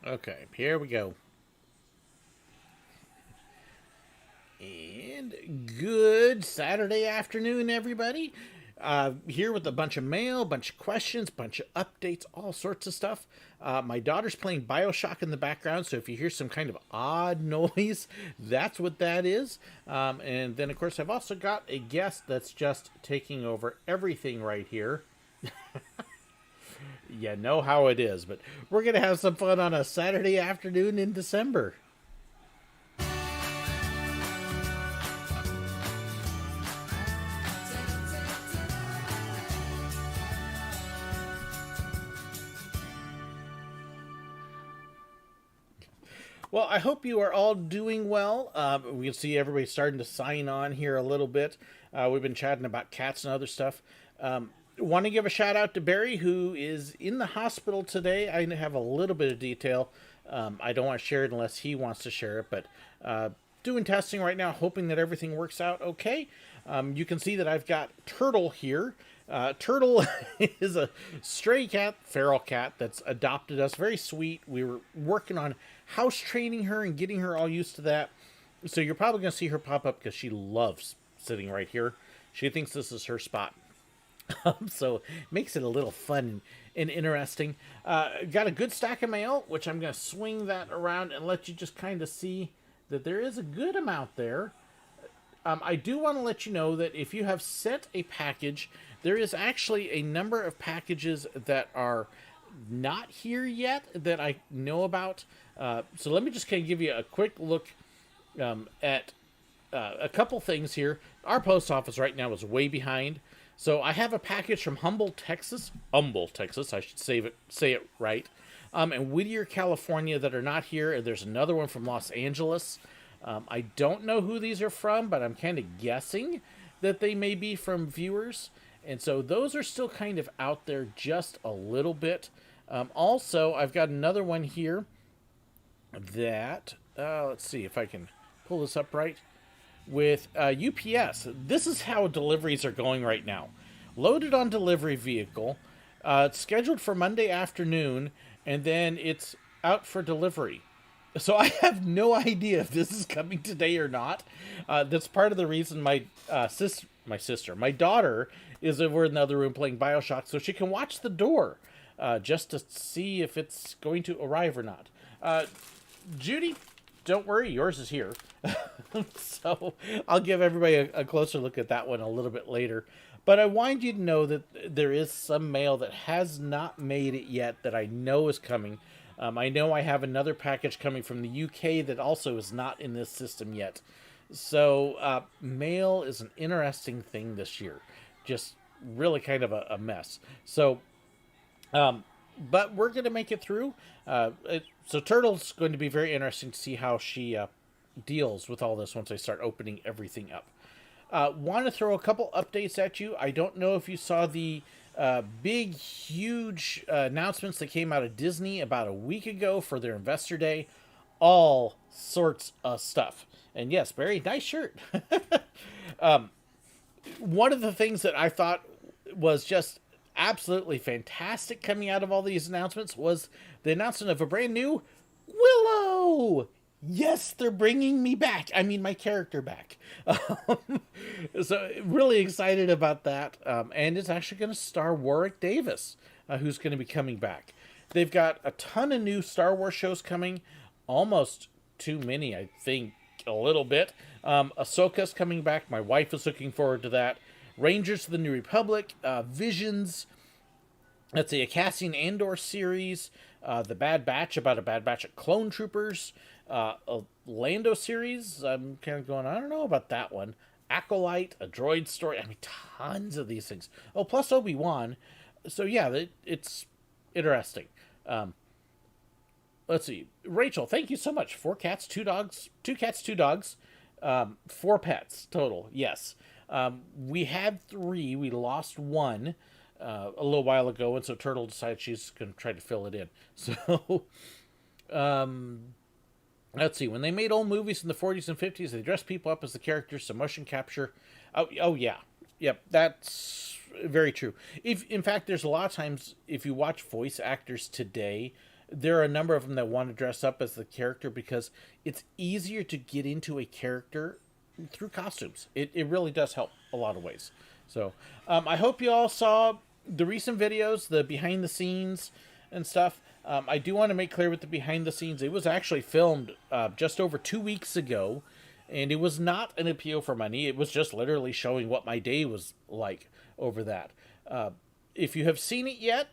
Okay, here we go. And good Saturday afternoon, everybody. Here with a bunch of mail, bunch of questions, bunch of updates, all sorts of stuff. My daughter's playing Bioshock in the background, so if you hear some kind of odd noise, that's what that is. And then, of course, I've also got a guest that's just taking over everything right here. You know how it is, but we're going to have some fun on a Saturday afternoon in December. Well, I hope you are all doing well. We can see everybody starting to sign on here a little bit. We've been chatting about cats and other stuff. Want to give a shout out to Barry, who is in the hospital today. I have a little bit of detail. I don't want to share it unless he wants to share it, but doing testing right now, hoping that everything works out okay. You can see that I've got Turtle here. Turtle is a stray cat, feral cat that's adopted us. Very sweet. We were working on house training her and getting her all used to that. So you're probably going to see her pop up because she loves sitting right here. She thinks this is her spot. So it makes it a little fun and interesting. Got a good stack of mail, which I'm going to swing that around and let you just kind of see that there is a good amount there. I do want to let you know that if you have sent a package, there is actually a number of packages that are not here yet that I know about. So let me just kind of give you a quick look at a couple things here. Our post office right now is way behind. So I have a package from Humboldt, Texas, I should say it right, and Whittier, California that are not here. And there's another one from Los Angeles. I don't know who these are from, but I'm kind of guessing that they may be from viewers. And so those are still kind of out there just a little bit. Also, I've got another one here that, let's see if I can pull this up right, with UPS. This is how deliveries are going right now. Loaded on delivery vehicle. It's scheduled for Monday afternoon, and then it's out for delivery. So I have no idea if this is coming today or not. That's part of the reason my daughter is over in the other room playing Bioshock, so she can watch the door just to see if it's going to arrive or not. Judy, don't worry, yours is here. So I'll give everybody a closer look at that one a little bit later. But I want you to know that there is some mail that has not made it yet that I know is coming. I know I have another package coming from the UK that also is not in this system yet. So mail is an interesting thing this year. Just really kind of a mess. So, but we're going to make it through. So Turtle's going to be very interesting to see how she deals with all this once I start opening everything up. Want to throw a couple updates at you. I don't know if you saw the big, huge announcements that came out of Disney about a week ago for their Investor Day. All sorts of stuff. And yes, very nice shirt. One of the things that I thought was just absolutely fantastic coming out of all these announcements was the announcement of a brand new Willow. Yes, they're bringing me back. I mean, my character back. So really excited about that. And it's actually going to star Warwick Davis, who's going to be coming back. They've got a ton of new Star Wars shows coming. Almost too many, I think, a little bit. Ahsoka's coming back. My wife is looking forward to that. Rangers of the New Republic. Visions. Let's see, a Cassian Andor series. The Bad Batch, about a Bad Batch of clone troopers. A Lando series. I'm kind of going, I don't know about that one. Acolyte, a droid story. I mean, tons of these things. Oh, plus Obi-Wan. So yeah, it's interesting. Let's see. Rachel, thank you so much. 4 cats, 2 dogs, 2 cats, 2 dogs, 4 pets total. Yes. We had 3. We lost 1 a little while ago, and so Turtle decided she's going to try to fill it in. So, let's see. When they made old movies in the 40s and 50s, they dressed people up as the characters, some motion capture. Oh yeah. Yep, that's very true. In fact, there's a lot of times, if you watch voice actors today, there are a number of them that want to dress up as the character because it's easier to get into a character through costumes. It really does help a lot of ways. So I hope you all saw the recent videos, the behind the scenes and stuff. I do want to make clear with the behind the scenes, it was actually filmed just over 2 weeks ago, and it was not an appeal for money. It was just literally showing what my day was like over that. If you have seen it yet,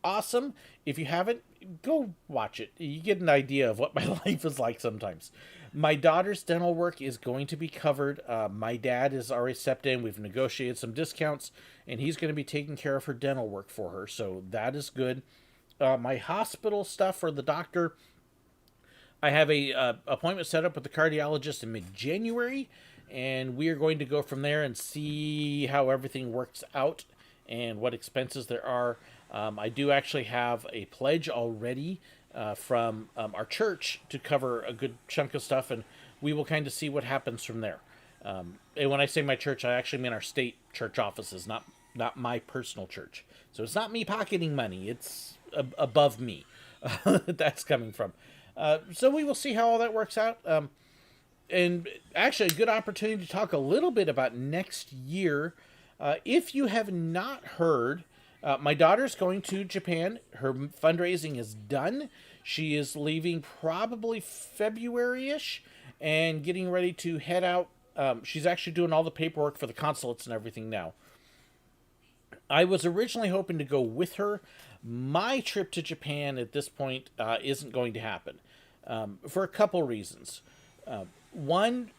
awesome. If you haven't, go watch it. You get an idea of what my life is like sometimes. My daughter's dental work is going to be covered. My dad has already stepped in. We've negotiated some discounts, and he's going to be taking care of her dental work for her, so that is good. My hospital stuff for the doctor, I have a appointment set up with the cardiologist in mid-January, and we are going to go from there and see how everything works out and what expenses there are. I do actually have a pledge already from our church to cover a good chunk of stuff, and we will kind of see what happens from there. And when I say my church, I actually mean our state church offices, not my personal church. So it's not me pocketing money. It's above me. That's coming from. So we will see how all that works out. And actually, a good opportunity to talk a little bit about next year. If you have not heard, my daughter's going to Japan. Her fundraising is done. She is leaving probably February-ish and getting ready to head out. She's actually doing all the paperwork for the consulates and everything now. I was originally hoping to go with her. My trip to Japan at this point isn't going to happen for a couple reasons. One,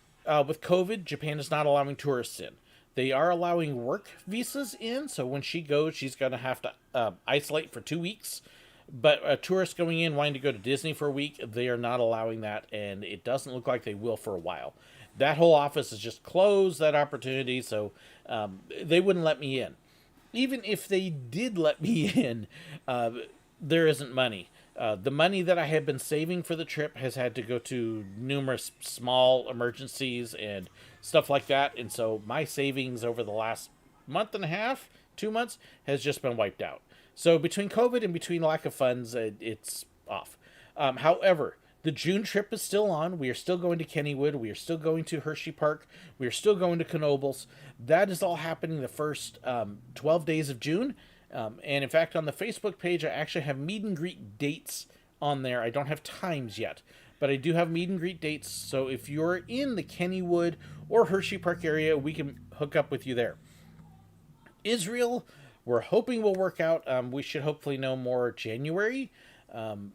with COVID, Japan is not allowing tourists in. They are allowing work visas in, so when she goes, she's going to have to isolate for 2 weeks. But a tourist going in wanting to go to Disney for a week, they are not allowing that, and it doesn't look like they will for a while. That whole office is just closed, that opportunity, so they wouldn't let me in. Even if they did let me in, there isn't money. The money that I have been saving for the trip has had to go to numerous small emergencies and stuff like that. And so my savings over the last month and a half, 2 months, has just been wiped out. So between COVID and between lack of funds, it's off. However, the June trip is still on. We are still going to Kennywood. We are still going to Hershey Park. We are still going to Knoebels. That is all happening the first 12 days of June. And in fact, on the Facebook page, I actually have meet and greet dates on there. I don't have times yet, but I do have meet and greet dates. So if you're in the Kennywood or Hershey Park area, we can hook up with you there. Israel, we're hoping will work out. We should hopefully know more January. With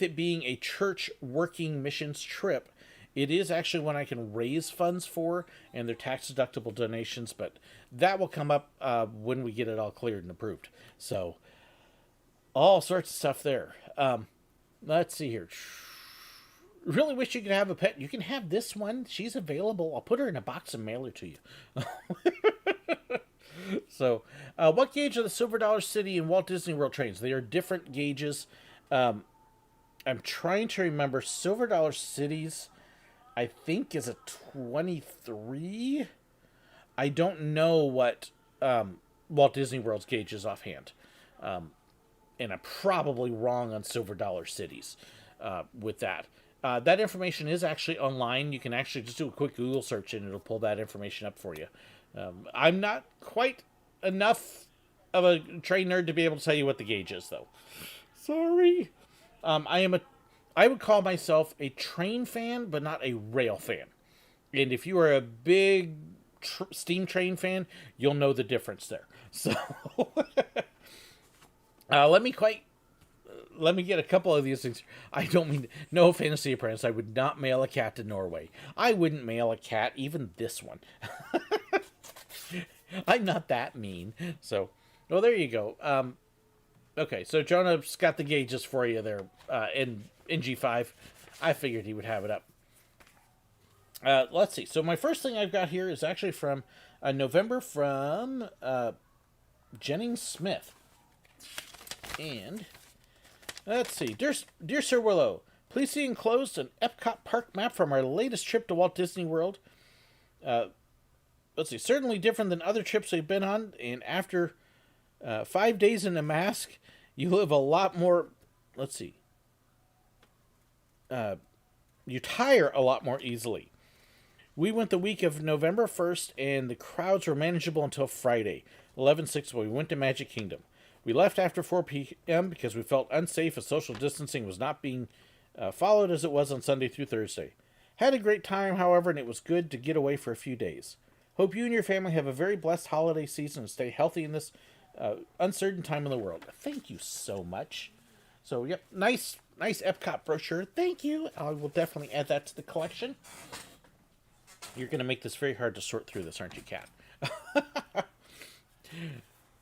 it being a church working missions trip, it is actually one I can raise funds for, and they're tax-deductible donations, but that will come up when we get it all cleared and approved. So, all sorts of stuff there. Let's see here. Really wish you could have a pet. You can have this one. She's available. I'll put her in a box and mail her to you. So, what gauge are the Silver Dollar City and Walt Disney World trains? They are different gauges. I'm trying to remember. Silver Dollar Cities, I think, is a 23. I don't know what Walt Disney World's gauge is offhand. And I'm probably wrong on Silver Dollar Cities with that. That information is actually online. You can actually just do a quick Google search and it'll pull that information up for you. I'm not quite enough of a train nerd to be able to tell you what the gauge is, though. Sorry. I would call myself a train fan, but not a rail fan. And if you are a big steam train fan, you'll know the difference there. So, let me get a couple of these things. I don't mean, no Fantasy Apprentice. I would not mail a cat to Norway. I wouldn't mail a cat, even this one. I'm not that mean. So, well, there you go. Okay, so Jonah's got the gauges for you there in G5. I figured he would have it up. Let's see. So my first thing I've got here is actually from November from Jennings Smith. And let's see. Dear SirWillow, please see enclosed an Epcot park map from our latest trip to Walt Disney World. Let's see. Certainly different than other trips we've been on. And after 5 days in a mask, You live a lot more, let's see, you tire a lot more easily. We went the week of November 1st, and the crowds were manageable until Friday, 11/6, when we went to Magic Kingdom. We left after 4 p.m. because we felt unsafe as social distancing was not being followed as it was on Sunday through Thursday. Had a great time, however, and it was good to get away for a few days. Hope you and your family have a very blessed holiday season and stay healthy in this uncertain time in the world. Thank you so much. So, yep, nice Epcot brochure. Thank you. I will definitely add that to the collection. You're going to make this very hard to sort through this, aren't you, Kat?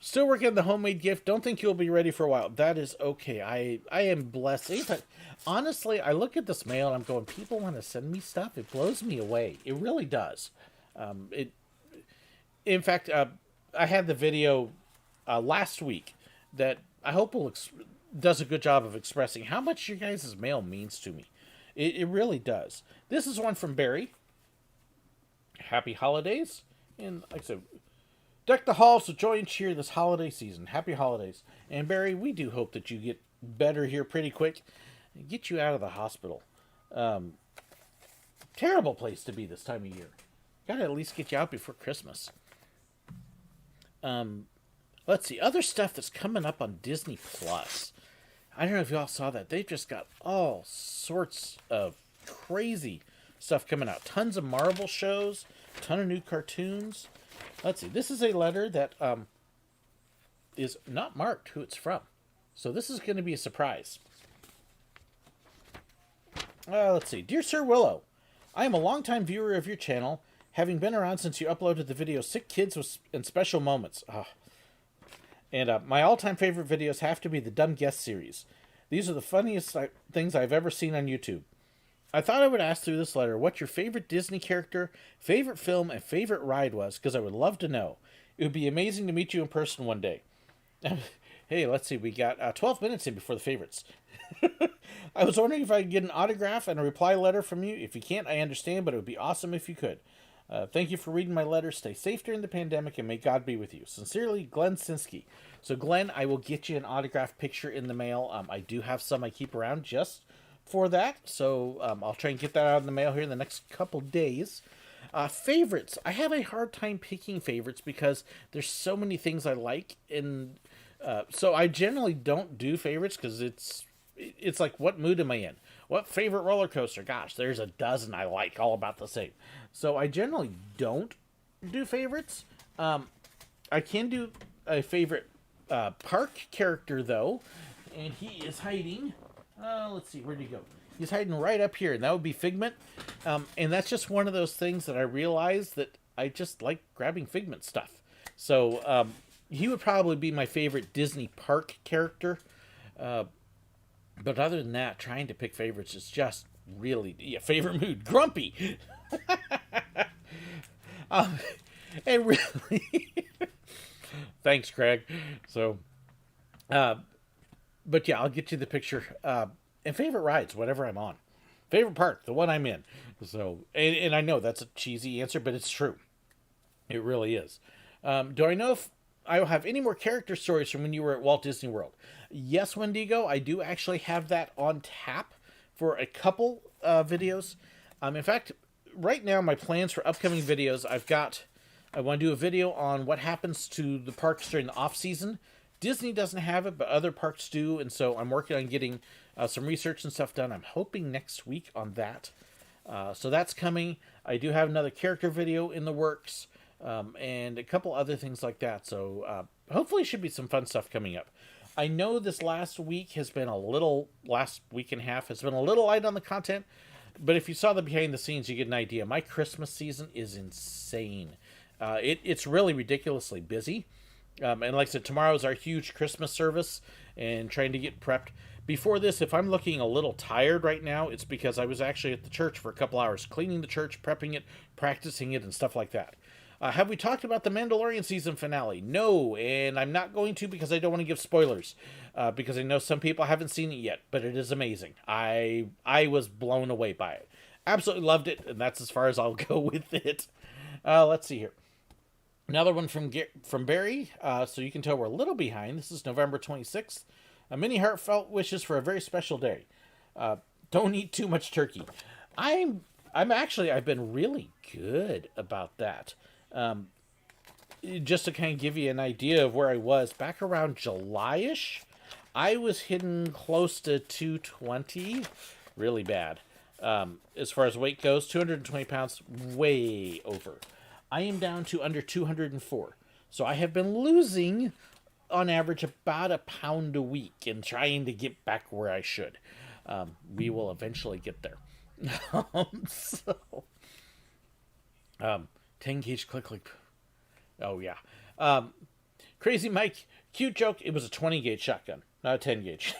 Still working on the homemade gift. Don't think you'll be ready for a while. That is okay. I am blessed. Honestly, I look at this mail and I'm going, people want to send me stuff. It blows me away. It really does. In fact, I had the video last week that I hope does a good job of expressing how much your guys' mail means to me. It really does. This is one from Barry. Happy holidays. And like I said, deck the halls with joy and cheer this holiday season. Happy holidays. And Barry, we do hope that you get better here pretty quick and get you out of the hospital. Terrible place to be this time of year. Gotta at least get you out before Christmas. Let's see. Other stuff that's coming up on Disney Plus. I don't know if y'all saw that. They've just got all sorts of crazy stuff coming out. Tons of Marvel shows. Ton of new cartoons. Let's see. This is a letter that is not marked who it's from. So this is going to be a surprise. Let's see. Dear SirWillow, I am a longtime viewer of your channel, having been around since you uploaded the video Sick Kids and Special Moments. And my all-time favorite videos have to be the Dumb Guest series. These are the funniest things I've ever seen on YouTube. I thought I would ask through this letter what your favorite Disney character, favorite film, and favorite ride was, because I would love to know. It would be amazing to meet you in person one day. Hey, let's see. We got 12 minutes in before the favorites. I was wondering if I could get an autograph and a reply letter from you. If you can't, I understand, but it would be awesome if you could. Thank you for reading my letter. Stay safe during the pandemic, and may God be with you. Sincerely, Glenn Sinsky. So, Glenn, I will get you an autographed picture in the mail. I do have some I keep around just for that. So, I'll try and get that out in the mail here in the next couple days. Favorites. I have a hard time picking favorites because there's so many things I like. And so I generally don't do favorites because it's like, what mood am I in? What favorite roller coaster? Gosh, there's a dozen I like, all about the same. So I generally don't do favorites. I can do a favorite park character, though. And he is hiding. Let's see, where'd he go? He's hiding right up here, and that would be Figment. And that's just one of those things that I realized that I just like grabbing Figment stuff. So he would probably be my favorite Disney park character. But other than that, trying to pick favorites is just really... Yeah, favorite mood, grumpy. And really... Thanks, Craig. So, but yeah, I'll get you the picture. And favorite rides, whatever I'm on. Favorite park, the one I'm in. So, and I know that's a cheesy answer, but it's true. It really is. Do I know if I will have any more character stories from when you were at Walt Disney World? Yes, Wendigo, I do actually have that on tap for a couple videos. In fact, right now, my plans for upcoming videos, I want to do a video on what happens to the parks during the off-season. Disney doesn't have it, but other parks do, and so I'm working on getting some research and stuff done. I'm hoping next week on that. So that's coming. I do have another character video in the works, and a couple other things like that. So hopefully should be some fun stuff coming up. I know this last week and a half has been a little light on the content, but if you saw the behind the scenes, you get an idea. My Christmas season is insane. It's really ridiculously busy. And like I said, tomorrow is our huge Christmas service and trying to get prepped. Before this, if I'm looking a little tired right now, it's because I was actually at the church for a couple hours, cleaning the church, prepping it, practicing it, and stuff like that. Have we talked about the Mandalorian season finale? No, and I'm not going to because I don't want to give spoilers, because I know some people haven't seen it yet, but it is amazing. I was blown away by it. Absolutely loved it, and that's as far as I'll go with it. Let's see here. Another one from Barry, so you can tell we're a little behind. This is November 26th. Many heartfelt wishes for a very special day. Don't eat too much turkey. I've been really good about that. Just to kind of give you an idea of where I was back around July-ish, I was hitting close to 220, really bad. As far as weight goes, 220 pounds, way over. I am down to under 204. So I have been losing, on average, about a pound a week and trying to get back where I should. We will eventually get there. 10 gauge click. Oh, yeah. Crazy Mike, cute joke. It was a 20 gauge shotgun, not a 10 gauge.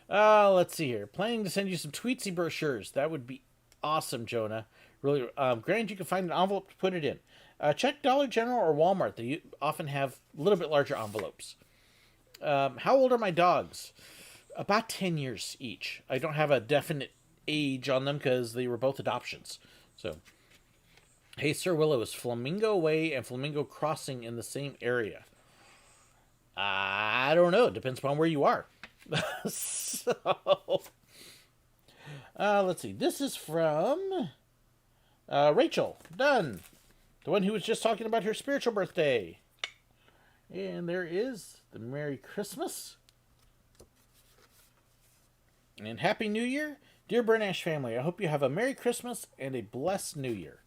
Let's see here. Planning to send you some Tweetsy brochures. That would be awesome, Jonah. Really, granted, you can find an envelope to put it in. Check Dollar General or Walmart. They often have a little bit larger envelopes. How old are my dogs? About 10 years each. I don't have a definite age on them because they were both adoptions. So, hey, SirWillow, is Flamingo Way and Flamingo Crossing in the same area? I don't know. It depends upon where you are. So, let's see. This is from Rachel Dunn, the one who was just talking about her spiritual birthday. And there is the Merry Christmas. And Happy New Year. Dear Bernash family, I hope you have a Merry Christmas and a blessed New Year.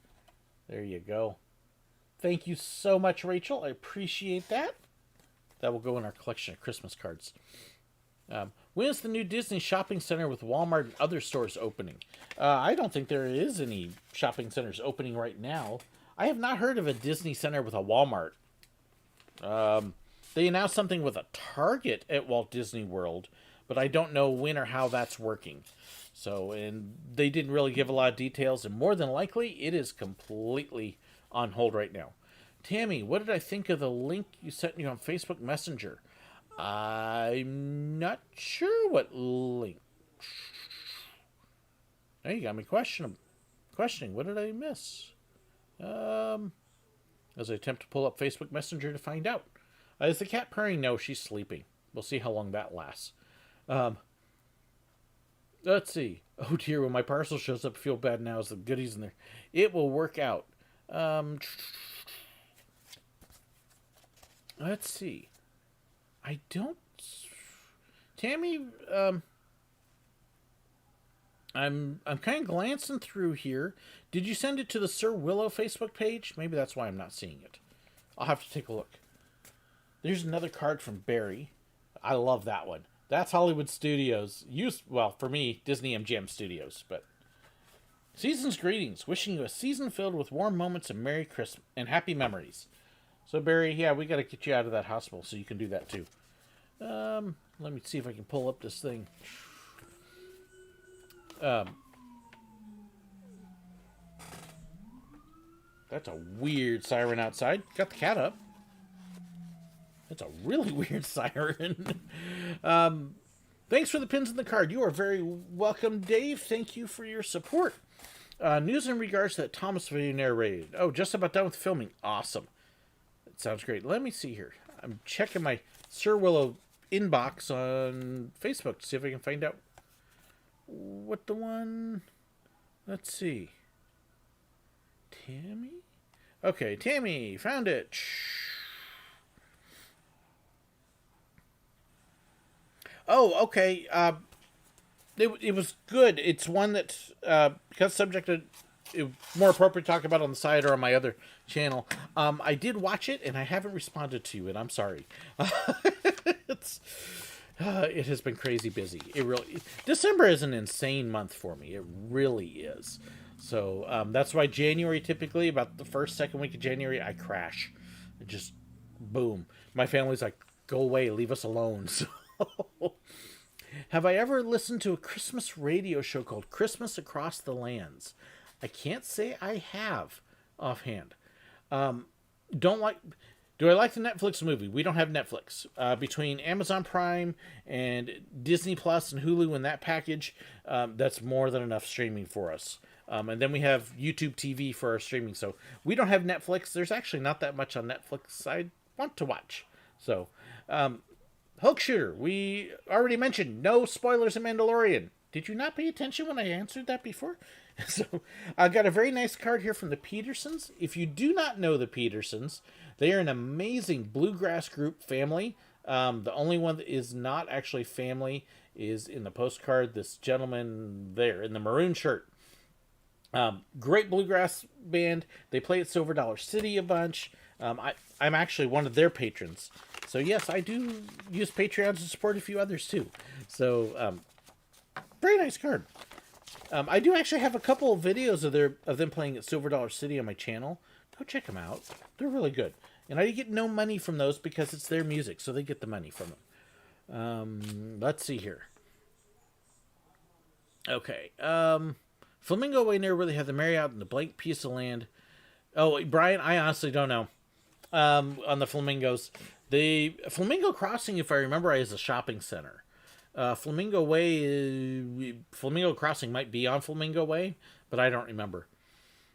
There you go. Thank you so much, Rachel. I appreciate that. That will go in our collection of Christmas cards. When is the new Disney shopping center with Walmart and other stores opening? I don't think there is any shopping centers opening right now. I have not heard of a Disney center with a Walmart. They announced something with a Target at Walt Disney World, but I don't know when or how that's working. So, and they didn't really give a lot of details, and more than likely, it is completely on hold right now. Tammy, what did I think of the link you sent me on Facebook Messenger? I'm not sure what link. Now you got me questioning. What did I miss? As I attempt to pull up Facebook Messenger to find out. Is the cat purring? No, she's sleeping. We'll see how long that lasts. Let's see. Oh dear, when my parcel shows up, I feel bad now as the goodies in there. It will work out. Let's see. I don't... Tammy, I'm kind of glancing through here. Did you send it to the SirWillow Facebook page? Maybe that's why I'm not seeing it. I'll have to take a look. There's another card from Barry. I love that one. That's Hollywood Studios. Well, for me, Disney MGM Studios. But season's greetings. Wishing you a season filled with warm moments and Merry Christmas and happy memories. So, Barry, yeah, we got to get you out of that hospital so you can do that, too. Let me see if I can pull up this thing. That's a weird siren outside. Got the cat up. That's a really weird siren. Thanks for the pins in the card. You are very welcome, Dave. Thank you for your support. News in regards to that Thomas Villanueva raid. Oh, just about done with filming. Awesome. That sounds great. Let me see here. I'm checking my SirWillow inbox on Facebook to see if I can find out what the one... Let's see. Tammy? Okay, Tammy. Found it. Oh, okay. It was good. It's one that, because subject to, more appropriate to talk about on the side or on my other channel. I did watch it, and I haven't responded to it. I'm sorry. It has been crazy busy. December is an insane month for me. It really is. So that's why January, typically, about the first, second week of January, I crash. It just, boom. My family's like, go away, leave us alone. So, have I ever listened to a Christmas radio show called Christmas Across the Lands? I can't say I have offhand. Do I like the Netflix movie? We don't have Netflix. Between Amazon Prime and Disney Plus and Hulu and that package, that's more than enough streaming for us. And then we have YouTube TV for our streaming. So we don't have Netflix. There's actually not that much on Netflix I want to watch. So Hulk Shooter, we already mentioned no spoilers in Mandalorian. Did you not pay attention when I answered that before? So I got a very nice card here from the Petersons. If you do not know the Petersons, they are an amazing bluegrass group family. The only one that is not actually family is in the postcard. This gentleman there in the maroon shirt. Great bluegrass band. They play at Silver Dollar City a bunch. I'm actually one of their patrons. So yes, I do use Patreon to support a few others too. So very nice card. I do actually have a couple of videos of them playing at Silver Dollar City on my channel. Go check them out. They're really good. And I get no money from those because it's their music, so they get the money from them. Let's see here. Okay. Flamingo Way near where they have the Marriott and the blank piece of land. Oh, Brian, I honestly don't know. On the Flamingos. The Flamingo Crossing, if I remember, is a shopping center. Flamingo Crossing might be on Flamingo Way, but I don't remember.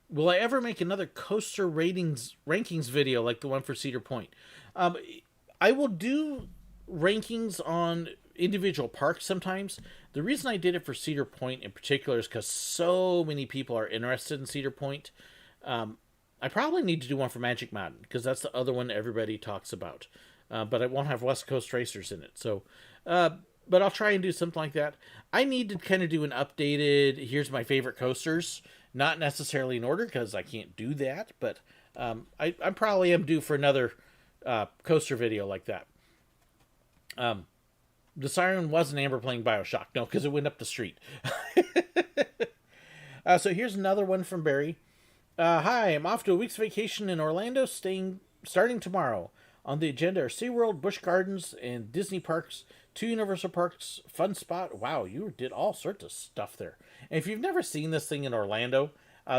Will I ever make another coaster rankings video like the one for Cedar Point? I will do rankings on individual parks sometimes. The reason I did it for Cedar Point in particular is because so many people are interested in Cedar Point. I probably need to do one for Magic Mountain because that's the other one everybody talks about. But I won't have West Coast Racers in it. So, but I'll try and do something like that. I need to kind of do an updated, here's my favorite coasters. Not necessarily in order because I can't do that. But I probably am due for another coaster video like that. The siren wasn't Amber playing Bioshock. No, because it went up the street. So here's another one from Barry. Hi, I'm off to a week's vacation in Orlando, starting tomorrow. On the agenda are SeaWorld, Busch Gardens, and Disney parks, 2 Universal parks, fun spot. Wow, you did all sorts of stuff there. And if you've never seen this thing in Orlando,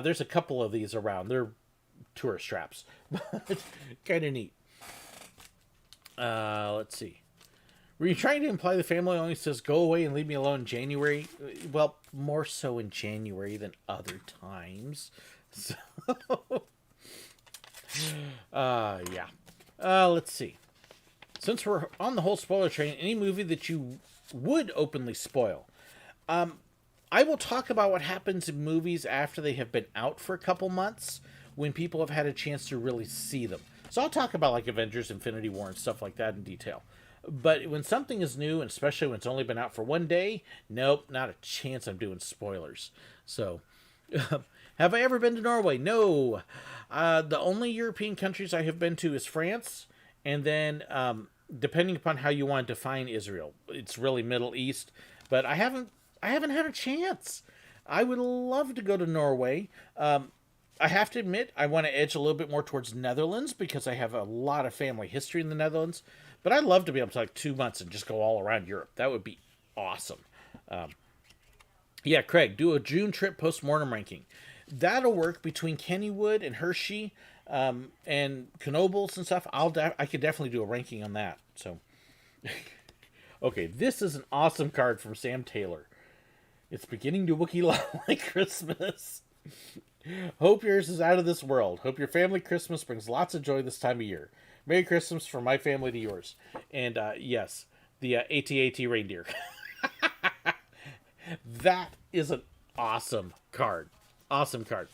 there's a couple of these around. They're tourist traps. Kind of neat. Let's see. Were you trying to imply the family only says go away and leave me alone in January? Well, more so in January than other times. So, yeah. Let's see. Since we're on the whole spoiler train, any movie that you would openly spoil? I will talk about what happens in movies after they have been out for a couple months, when people have had a chance to really see them. So I'll talk about like Avengers, Infinity War, and stuff like that in detail. But when something is new, and especially when it's only been out for one day, nope, not a chance I'm doing spoilers. So, have I ever been to Norway? No. The only European countries I have been to is France, and then depending upon how you want to define Israel, it's really Middle East. But I haven't had a chance. I would love to go to Norway. I have to admit, I want to edge a little bit more towards Netherlands because I have a lot of family history in the Netherlands. But I'd love to be able to like 2 months and just go all around Europe. That would be awesome. Yeah, Craig, do a June trip post-mortem ranking. That'll work between Kennywood and Hershey and Knoebels and stuff. I could definitely do a ranking on that. So, okay, this is an awesome card from Sam Taylor. It's beginning to Wookiee like Christmas. Hope yours is out of this world. Hope your family Christmas brings lots of joy this time of year. Merry Christmas from my family to yours. And yes, the AT-AT reindeer. That is an awesome card. Awesome card.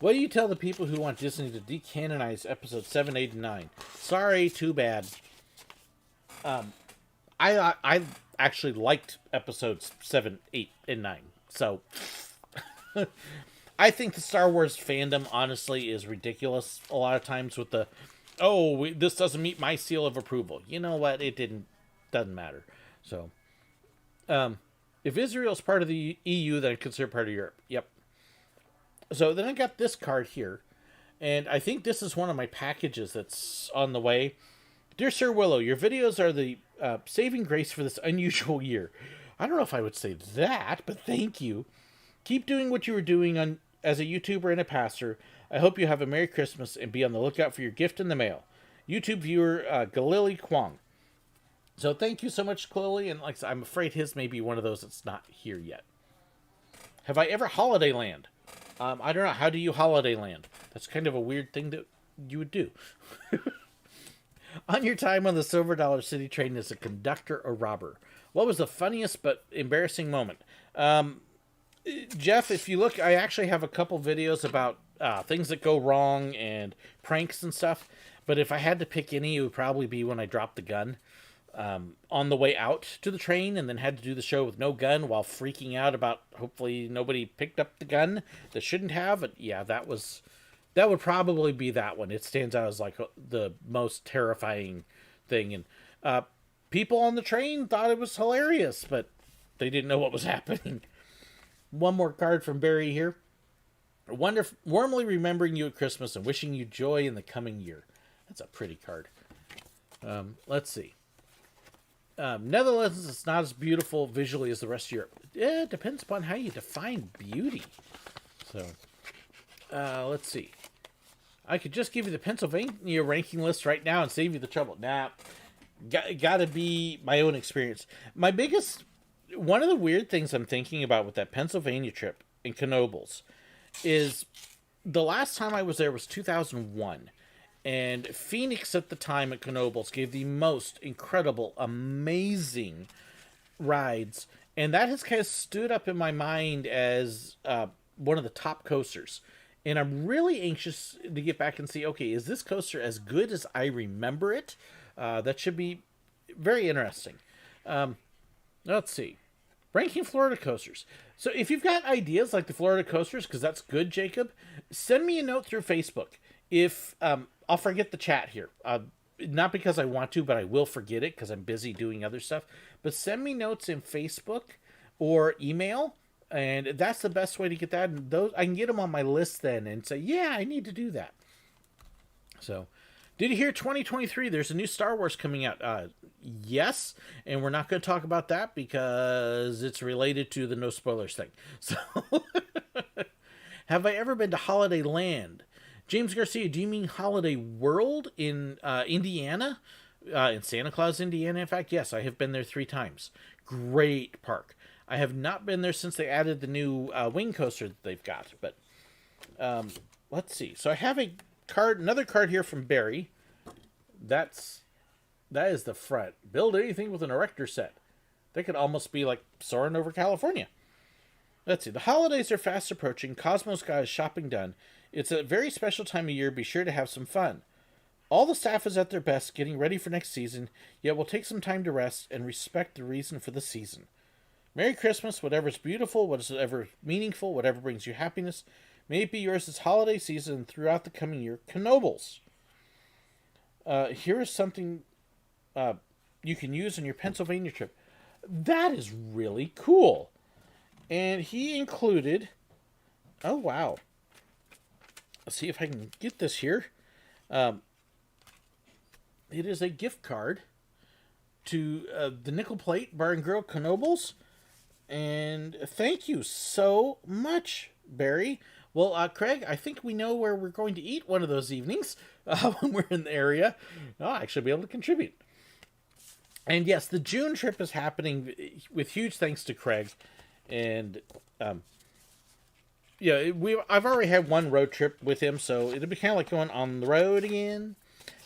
What do you tell the people who want Disney to decanonize episodes 7, 8, and 9? Sorry, too bad. I actually liked episodes 7, 8, and 9. So, I think the Star Wars fandom, honestly, is ridiculous a lot of times with the, this doesn't meet my seal of approval. You know what? Doesn't matter. So, if Israel's part of the EU, then I consider part of Europe. Yep. So then I got this card here, and I think this is one of my packages that's on the way. Dear SirWillow, your videos are the saving grace for this unusual year. I don't know if I would say that, but thank you. Keep doing what you were doing as a YouTuber and a pastor. I hope you have a Merry Christmas and be on the lookout for your gift in the mail. YouTube viewer Galili Kwong. So thank you so much, Chloe, and like I said, I'm afraid his may be one of those that's not here yet. Have I ever Holiday Land? I don't know. How do you Holiday Land? That's kind of a weird thing that you would do. On your time on the Silver Dollar City train as a conductor or robber, what was the funniest but embarrassing moment? Jeff, if you look, I actually have a couple videos about things that go wrong and pranks and stuff. But if I had to pick any, it would probably be when I dropped the gun on the way out to the train and then had to do the show with no gun while freaking out about hopefully nobody picked up the gun that shouldn't have. But yeah, that would probably be that one. It stands out as like the most terrifying thing. And people on the train thought it was hilarious, but they didn't know what was happening. One more card from Barry here. Warmly remembering you at Christmas and wishing you joy in the coming year. That's a pretty card. Let's see. Netherlands is not as beautiful visually as the rest of Europe. Yeah, it depends upon how you define beauty. So, let's see. I could just give you the Pennsylvania ranking list right now and save you the trouble. Nah, gotta be my own experience. One of the weird things I'm thinking about with that Pennsylvania trip in Knoebels is the last time I was there was 2001. And Phoenix at the time at Knoebels gave the most incredible, amazing rides. And that has kind of stood up in my mind as one of the top coasters. And I'm really anxious to get back and see, okay, is this coaster as good as I remember it? That should be very interesting. Let's see. Ranking Florida coasters. So if you've got ideas like the Florida coasters, because that's good, Jacob, send me a note through Facebook. If I'll forget the chat here. Not because I want to, but I will forget it because I'm busy doing other stuff. But send me notes in Facebook or email, and that's the best way to get that. And those I can get them on my list then and say, yeah, I need to do that. So, did you hear 2023? There's a new Star Wars coming out. Yes, and we're not going to talk about that because it's related to the no spoilers thing. So, have I ever been to Holiday Land? James Garcia, do you mean Holiday World in Indiana? In Santa Claus, Indiana, in fact? Yes, I have been there 3 times. Great park. I have not been there since they added the new wing coaster that they've got. But let's see. So I have another card here from Barry. That is the front. Build anything with an erector set. That could almost be like soaring over California. Let's see. The holidays are fast approaching. Cosmos got his shopping done. It's a very special time of year. Be sure to have some fun. All the staff is at their best, getting ready for next season, yet we'll take some time to rest and respect the reason for the season. Merry Christmas, whatever's beautiful, whatever meaningful, whatever brings you happiness. May it be yours this holiday season and throughout the coming year. Knoebels. Here is something you can use on your Pennsylvania trip. That is really cool. And he included... Oh, wow. Let's see if I can get this here. It is a gift card to the Nickel Plate Bar and Grill Knoebels. And thank you so much, Barry. Well, Craig, I think we know where we're going to eat one of those evenings when we're in the area. I'll actually be able to contribute. And yes, the June trip is happening with huge thanks to Craig. And yeah, I've already had one road trip with him, so it'll be kind of like going on the road again.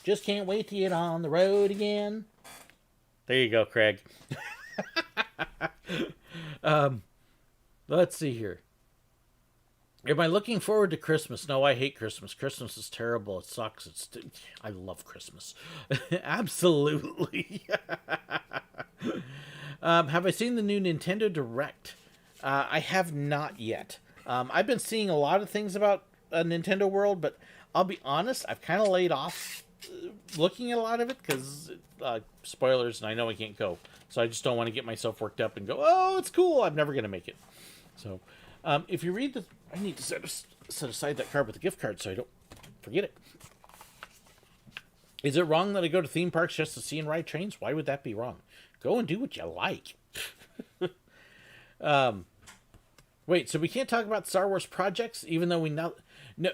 Just can't wait to get on the road again. There you go, Craig. Let's see here. Am I looking forward to Christmas? No, I hate Christmas. Christmas is terrible. It sucks. I love Christmas. Absolutely. Have I seen the new Nintendo Direct? I have not yet. I've been seeing a lot of things about Nintendo World, but I'll be honest, I've kind of laid off looking at a lot of it because spoilers, and I know I can't go. So I just don't want to get myself worked up and go, oh, it's cool. I'm never going to make it. So if you read the... I need to set aside that card with the gift card so I don't forget it. Is it wrong that I go to theme parks just to see and ride trains? Why would that be wrong? Go and do what you like. Wait, so we can't talk about Star Wars projects, even though we know... No,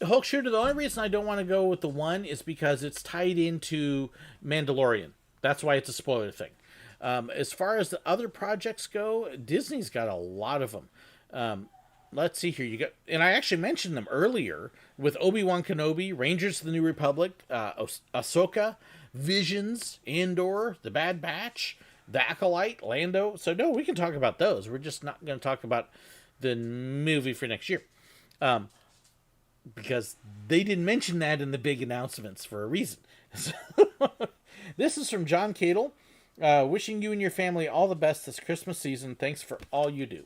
Hulk Shooter, the only reason I don't want to go with the one is because it's tied into Mandalorian. That's why it's a spoiler thing. As far as the other projects go, Disney's got a lot of them. let's see here. You got, and I actually mentioned them earlier with Obi-Wan Kenobi, Rangers of the New Republic, Ahsoka, Visions, Andor, The Bad Batch, The Acolyte, Lando. So no, we can talk about those. We're just not going to talk about the movie for next year. Because they didn't mention that in the big announcements for a reason. So, this is from John Cadle. Wishing you and your family all the best this Christmas season. Thanks for all you do.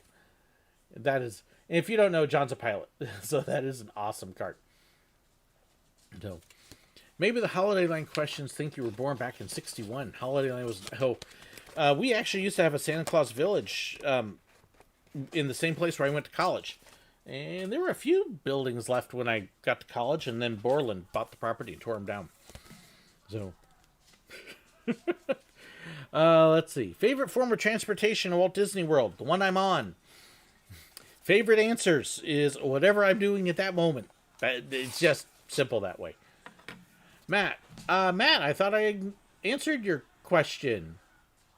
That is, if you don't know, John's a pilot. So that is an awesome card. So, maybe the Holiday Line questions think you were born back in 61. Holiday Line was, we actually used to have a Santa Claus Village in the same place where I went to college. And there were a few buildings left when I got to college, and then Borland bought the property and tore them down. So, let's see. Favorite form of transportation in Walt Disney World? The one I'm on. Favorite answers is whatever I'm doing at that moment. It's just simple that way. Matt, I thought I answered your question.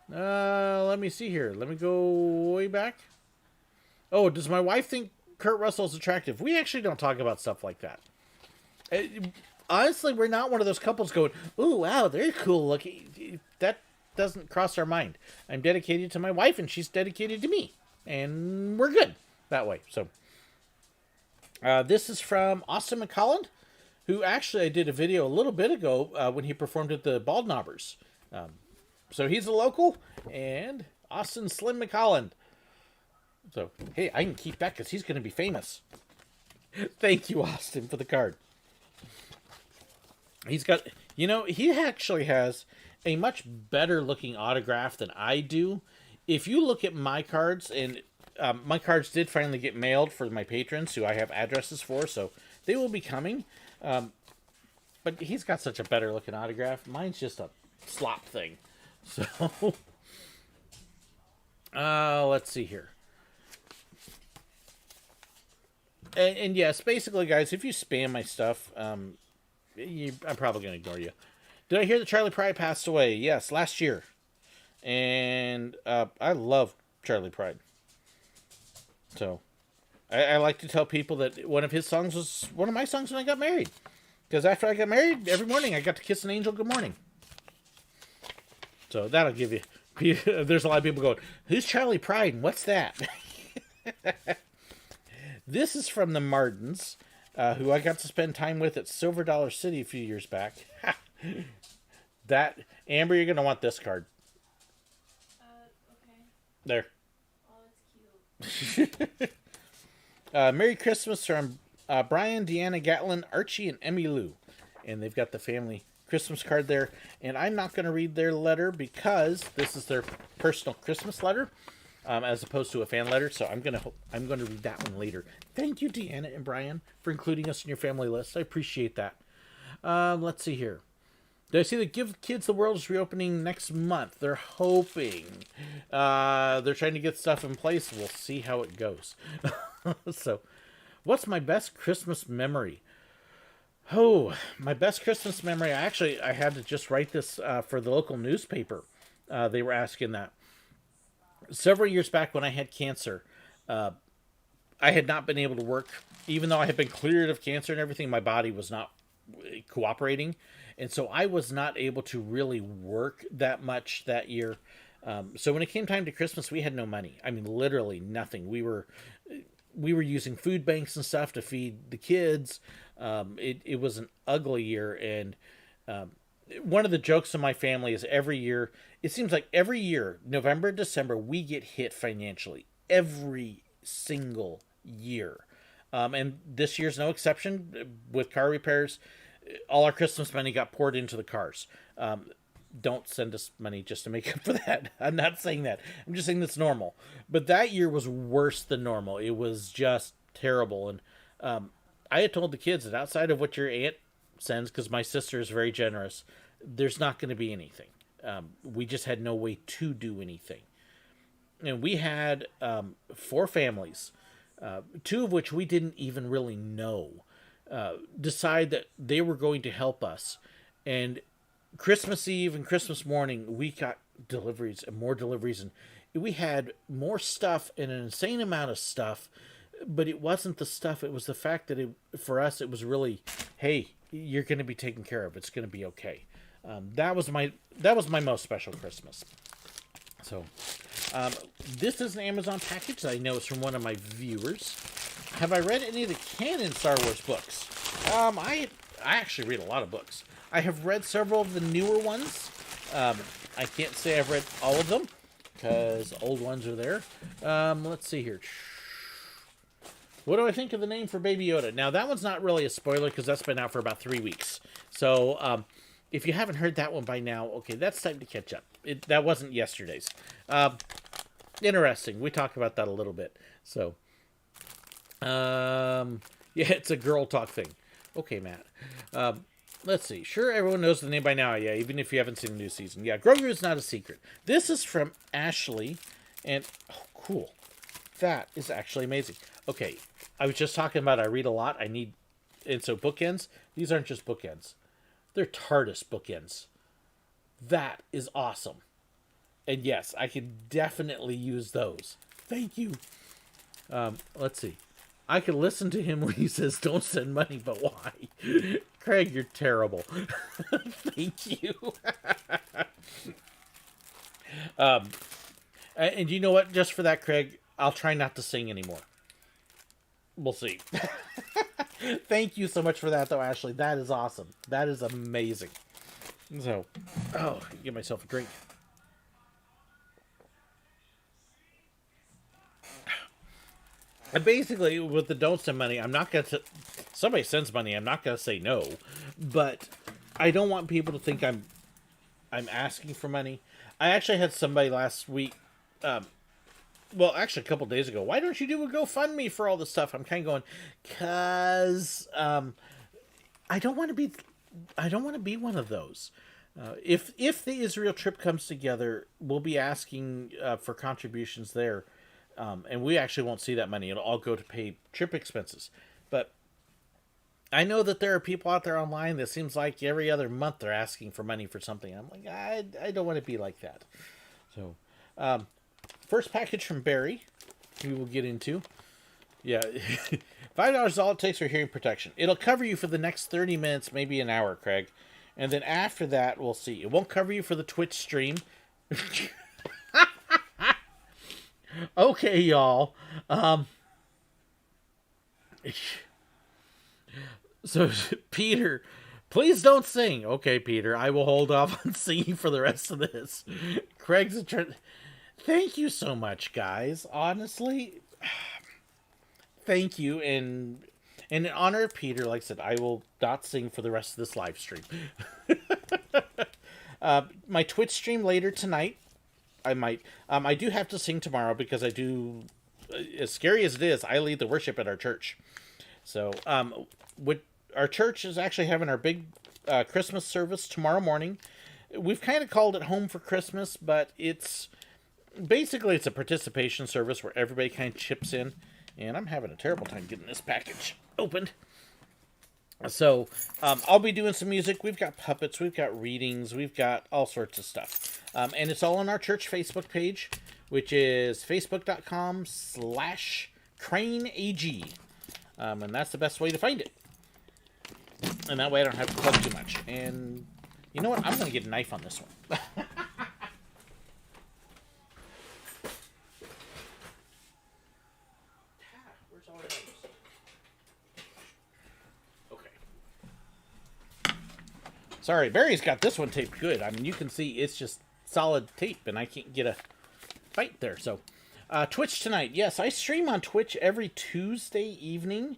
Let me see here. Let me go way back. Oh, does my wife think Kurt Russell's attractive? We actually don't talk about stuff like that. Honestly, we're not one of those couples going, "Ooh, wow, they're cool looking." That doesn't cross our mind. I'm dedicated to my wife, and she's dedicated to me, and we're good that way. So, this is from Austin McColland, who actually I did a video a little bit ago when he performed at the Bald Knobbers. So he's a local, and Austin Slim McColland. So, hey, I can keep that because he's going to be famous. Thank you, Austin, for the card. He's got, he actually has a much better looking autograph than I do. If you look at my cards, and my cards did finally get mailed for my patrons who I have addresses for, so they will be coming. But he's got such a better looking autograph. Mine's just a slop thing. So, let's see here. And yes, basically, guys, if you spam my stuff, I'm probably going to ignore you. Did I hear that Charlie Pride passed away? Yes, last year. And I love Charlie Pride. So, I like to tell people that one of his songs was one of my songs when I got married. Because after I got married, every morning I got to kiss an angel good morning. So, that'll give you... There's a lot of people going, "Who's Charlie Pride and what's that?" This is from the Martins, who I got to spend time with at Silver Dollar City a few years back. That, Amber, you're going to want this card. Okay. There. Oh, it's cute. Merry Christmas from Brian, Deanna, Gatlin, Archie, and Emmy Lou. And they've got the family Christmas card there. And I'm not going to read their letter because this is their personal Christmas letter. As opposed to a fan letter, so I'm gonna read that one later. Thank you, Deanna and Brian, for including us in your family list. I appreciate that. Let's see here. Did I see that Give Kids the World is reopening next month? They're hoping. They're trying to get stuff in place. We'll see how it goes. So, what's my best Christmas memory? Oh, my best Christmas memory. I had to just write this for the local newspaper. They were asking that. Several years back when I had cancer, I had not been able to work. Even though I had been cleared of cancer and everything, my body was not cooperating. And so I was not able to really work that much that year. So when it came time to Christmas, we had no money. I mean, literally nothing. We were using food banks and stuff to feed the kids. It was an ugly year. And one of the jokes in my family is it seems like every year, November, December, we get hit financially. Every single year. And this year's no exception. With car repairs, all our Christmas money got poured into the cars. Don't send us money just to make up for that. I'm not saying that. I'm just saying that's normal. But that year was worse than normal. It was just terrible. And I had told the kids that outside of what your aunt sends, because my sister is very generous, there's not going to be anything. We just had no way to do anything. And we had 4 families, 2 of which we didn't even really know, decide that they were going to help us. And Christmas Eve and Christmas morning, we got deliveries and more deliveries. And we had more stuff and an insane amount of stuff but it wasn't the stuff. It was the fact that for us, it was really, hey, you're going to be taken care of. It's going to be okay. That was my most special Christmas. So, this is an Amazon package that I know is from one of my viewers. Have I read any of the canon Star Wars books? I actually read a lot of books. I have read several of the newer ones. I can't say I've read all of them because old ones are there. Let's see here. What do I think of the name for Baby Yoda? Now, that one's not really a spoiler because that's been out for about 3 weeks. So, if you haven't heard that one by now, okay, that's time to catch up. That wasn't yesterday's. Interesting. We talked about that a little bit. So, yeah, it's a girl talk thing. Okay, Matt. Let's see. Sure, everyone knows the name by now. Yeah, even if you haven't seen the new season. Yeah, Grogu is not a secret. This is from Ashley. And, oh, cool. That is actually amazing. Okay, I was just talking about I read a lot. And so bookends. These aren't just bookends. They're TARDIS bookends. That is awesome. And yes, I can definitely use those. Thank you. Let's see. I can listen to him when he says, don't send money, but why? Craig, you're terrible. Thank you. And you know what? Just for that, Craig, I'll try not to sing anymore. We'll see. Thank you so much for that, though, Ashley. That is awesome. That is amazing. So, get myself a drink. And basically, with the don't send money, I'm not going to... Somebody sends money, I'm not going to say no. But I don't want people to think I'm asking for money. I actually had somebody last week... well, actually, a couple days ago. Why don't you do a GoFundMe for all this stuff? I'm kind of going, because I don't want to be one of those. If the Israel trip comes together, we'll be asking for contributions there. And we actually won't see that money. It'll all go to pay trip expenses. But I know that there are people out there online that seems like every other month they're asking for money for something. I'm like, I don't want to be like that. So, first package from Barry, we will get into. Yeah, $5 is all it takes for hearing protection. It'll cover you for the next 30 minutes, maybe an hour, Craig. And then after that, we'll see. It won't cover you for the Twitch stream. Okay, y'all. So, Peter, please don't sing. Okay, Peter, I will hold off on singing for the rest of this. Craig's thank you so much, guys. Honestly, thank you. And in honor of Peter, like I said, I will not sing for the rest of this live stream. My Twitch stream later tonight, I might. I do have to sing tomorrow because I do, as scary as it is, I lead the worship at our church. So, our church is actually having our big Christmas service tomorrow morning. We've kind of called it Home for Christmas, but it's basically a participation service where everybody kind of chips in. And I'm having a terrible time getting this package opened. So, I'll be doing some music. We've got puppets, we've got readings, we've got all sorts of stuff. And it's all on our church Facebook page, which is facebook.com/craneag. And that's the best way to find it. And that way I don't have to plug too much. And you know what? I'm going to get a knife on this one. Where's all the knives? Okay. Sorry, Barry's got this one taped good. I mean, you can see it's just solid tape, and I can't get a bite there. So, Twitch tonight. Yes, I stream on Twitch every Tuesday evening.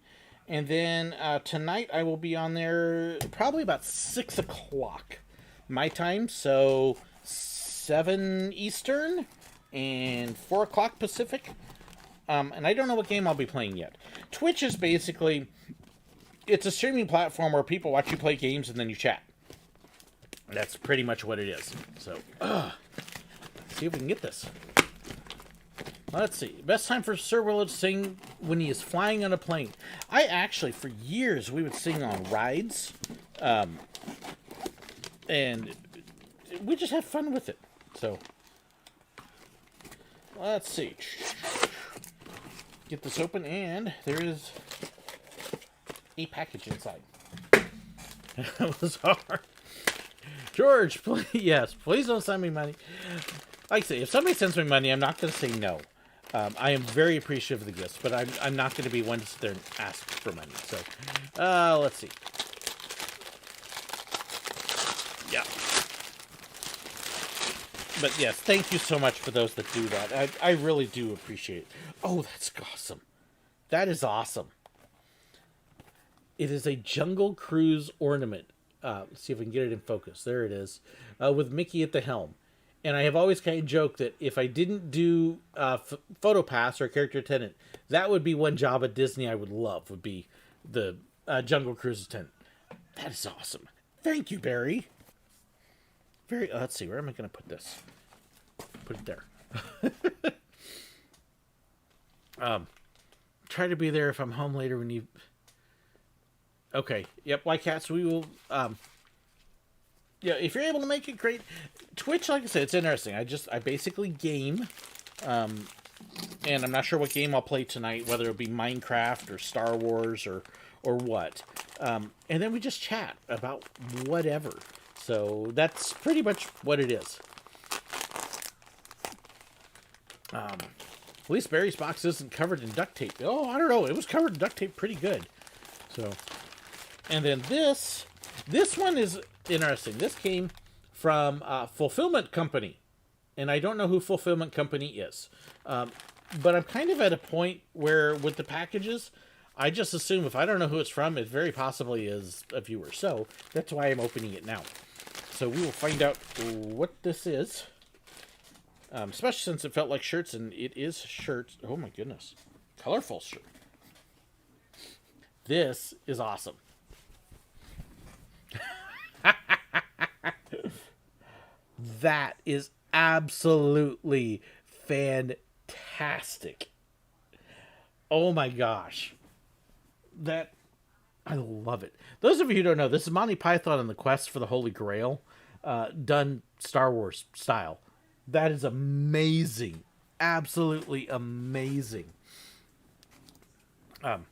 And then tonight I will be on there probably about 6 o'clock my time. So 7 Eastern and 4 o'clock Pacific. And I don't know what game I'll be playing yet. Twitch is basically, it's a streaming platform where people watch you play games and then you chat. That's pretty much what it is. So, let's see if we can get this. Let's see. Best time for SirWillow to sing when he is flying on a plane. I actually, for years, we would sing on rides. And we just have fun with it. So, let's see. get this open, and there is a package inside. That was hard. George, please, yes, please don't send me money. Like I say, if somebody sends me money, I'm not going to say no. I am very appreciative of the gifts, but I'm not going to be one to sit there and ask for money. So, let's see. Yeah. But yes, thank you so much for those that do that. I really do appreciate it. Oh, that's awesome. That is awesome. It is a Jungle Cruise ornament. Let's see if we can get it in focus. There it is. With Mickey at the helm. And I have always kind of joked that if I didn't do Photo Pass or Character Attendant, that would be one job at Disney I would love, would be the Jungle Cruise Attendant. That is awesome. Thank you, Barry. Let's see, where am I going to put this? Put it there. Try to be there if I'm home later when you... Okay, yep, White Cats, we will... Yeah, if you're able to make it, great. Twitch, like I said, it's interesting. I basically game, and I'm not sure what game I'll play tonight, whether it be Minecraft or Star Wars or what. And then we just chat about whatever. So that's pretty much what it is. At least Barry's box isn't covered in duct tape. Oh, I don't know. It was covered in duct tape pretty good. So, and then this one is interesting. This came from Fulfillment Company, and I don't know who Fulfillment Company is. But I'm kind of at a point where with the packages, I just assume if I don't know who it's from, it very possibly is a viewer. So that's why I'm opening it now. So we will find out what this is. Especially since it felt like shirts, and it is shirts. Oh my goodness. Colorful shirt. This is awesome. That is absolutely fantastic. Oh my gosh. I love it. Those of you who don't know, this is Monty Python and the Quest for the Holy Grail, done Star Wars style. That is amazing. Absolutely amazing. And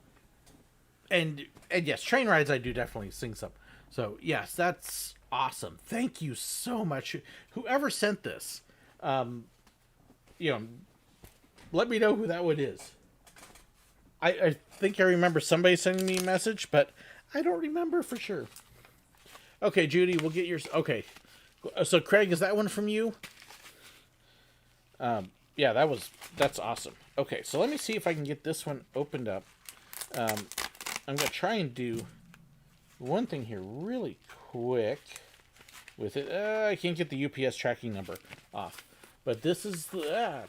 yes, train rides I do definitely sing some. So yes, that's awesome. Thank you so much. Whoever sent this, let me know who that one is. I think I remember somebody sending me a message, but I don't remember for sure. Okay, Judy, we'll get yours. Okay. So Craig, is that one from you? Yeah, that's awesome. Okay, so let me see if I can get this one opened up. I'm going to try and do one thing here really quick with it. I can't get the UPS tracking number off. But this is the...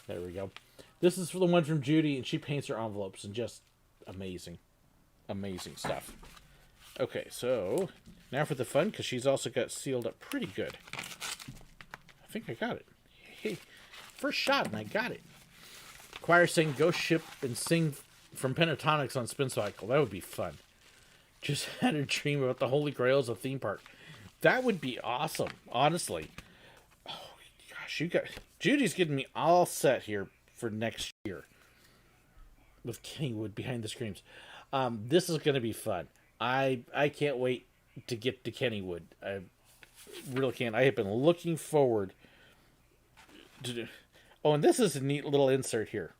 there we go. This is for the one from Judy, and she paints her envelopes, and just amazing. Amazing stuff. Okay, so now for the fun, because she's also got sealed up pretty good. I think I got it. Hey, first shot, and I got it. Choir sing Ghost Ship and sing from Pentatonics on Spin Cycle. That would be fun. Just had a dream about the Holy Grails of theme park. That would be awesome, honestly. Oh, gosh, Judy's getting me all set here for next year. With Kennywood behind the screens. This is going to be fun. I can't wait to get to Kennywood. I really can't. I have been looking forward to... Oh, and this is a neat little insert here.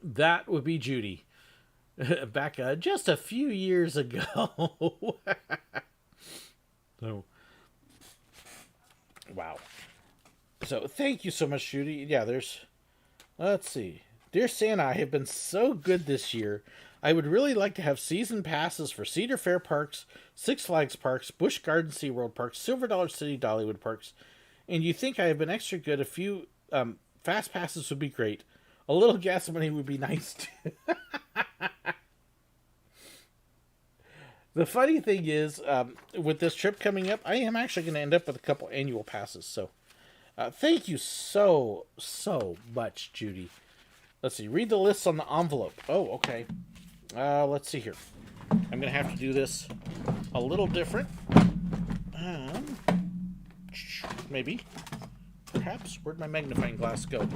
That would be Judy. Back just a few years ago. So, wow. So, thank you so much, Judy. Yeah, let's see. Dear Santa, I have been so good this year. I would really like to have season passes for Cedar Fair Parks, Six Flags Parks, Busch Gardens SeaWorld Parks, Silver Dollar City Dollywood Parks. And you think I have been extra good? A few fast passes would be great. A little gas money would be nice too. The funny thing is, with this trip coming up, I am actually going to end up with a couple annual passes. So, thank you so much, Judy. Let's see. Read the lists on the envelope. Oh, okay. Let's see here. I'm going to have to do this a little different. Maybe. Perhaps. Where'd my magnifying glass go?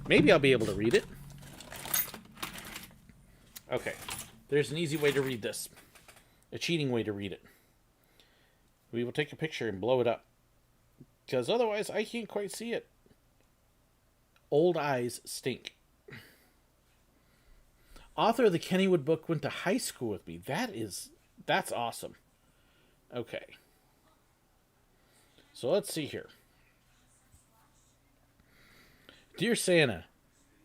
Maybe I'll be able to read it. Okay. There's an easy way to read this. A cheating way to read it. We will take a picture and blow it up. Because otherwise, I can't quite see it. Old eyes stink. Author of the Kennywood book went to high school with me. That's awesome. Okay. So let's see here. Dear Santa.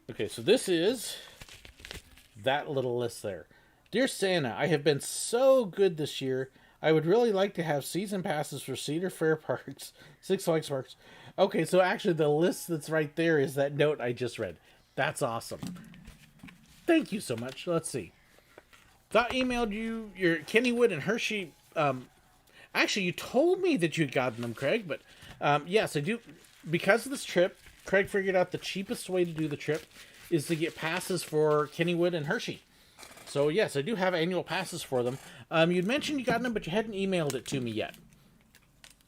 Okay, so this is that little list there. Dear Santa, I have been so good this year. I would really like to have season passes for Cedar Fair Parks, Six Flags Parks. Okay, so actually the list that's right there is that note I just read. That's awesome. Thank you so much. Let's see. Thought emailed you your Kennywood and Hershey. Actually, you told me that you'd gotten them, Craig, but yes, I do. Because of this trip, Craig figured out the cheapest way to do the trip is to get passes for Kennywood and Hershey. So yes, I do have annual passes for them. You'd mentioned you got them, but you hadn't emailed it to me yet.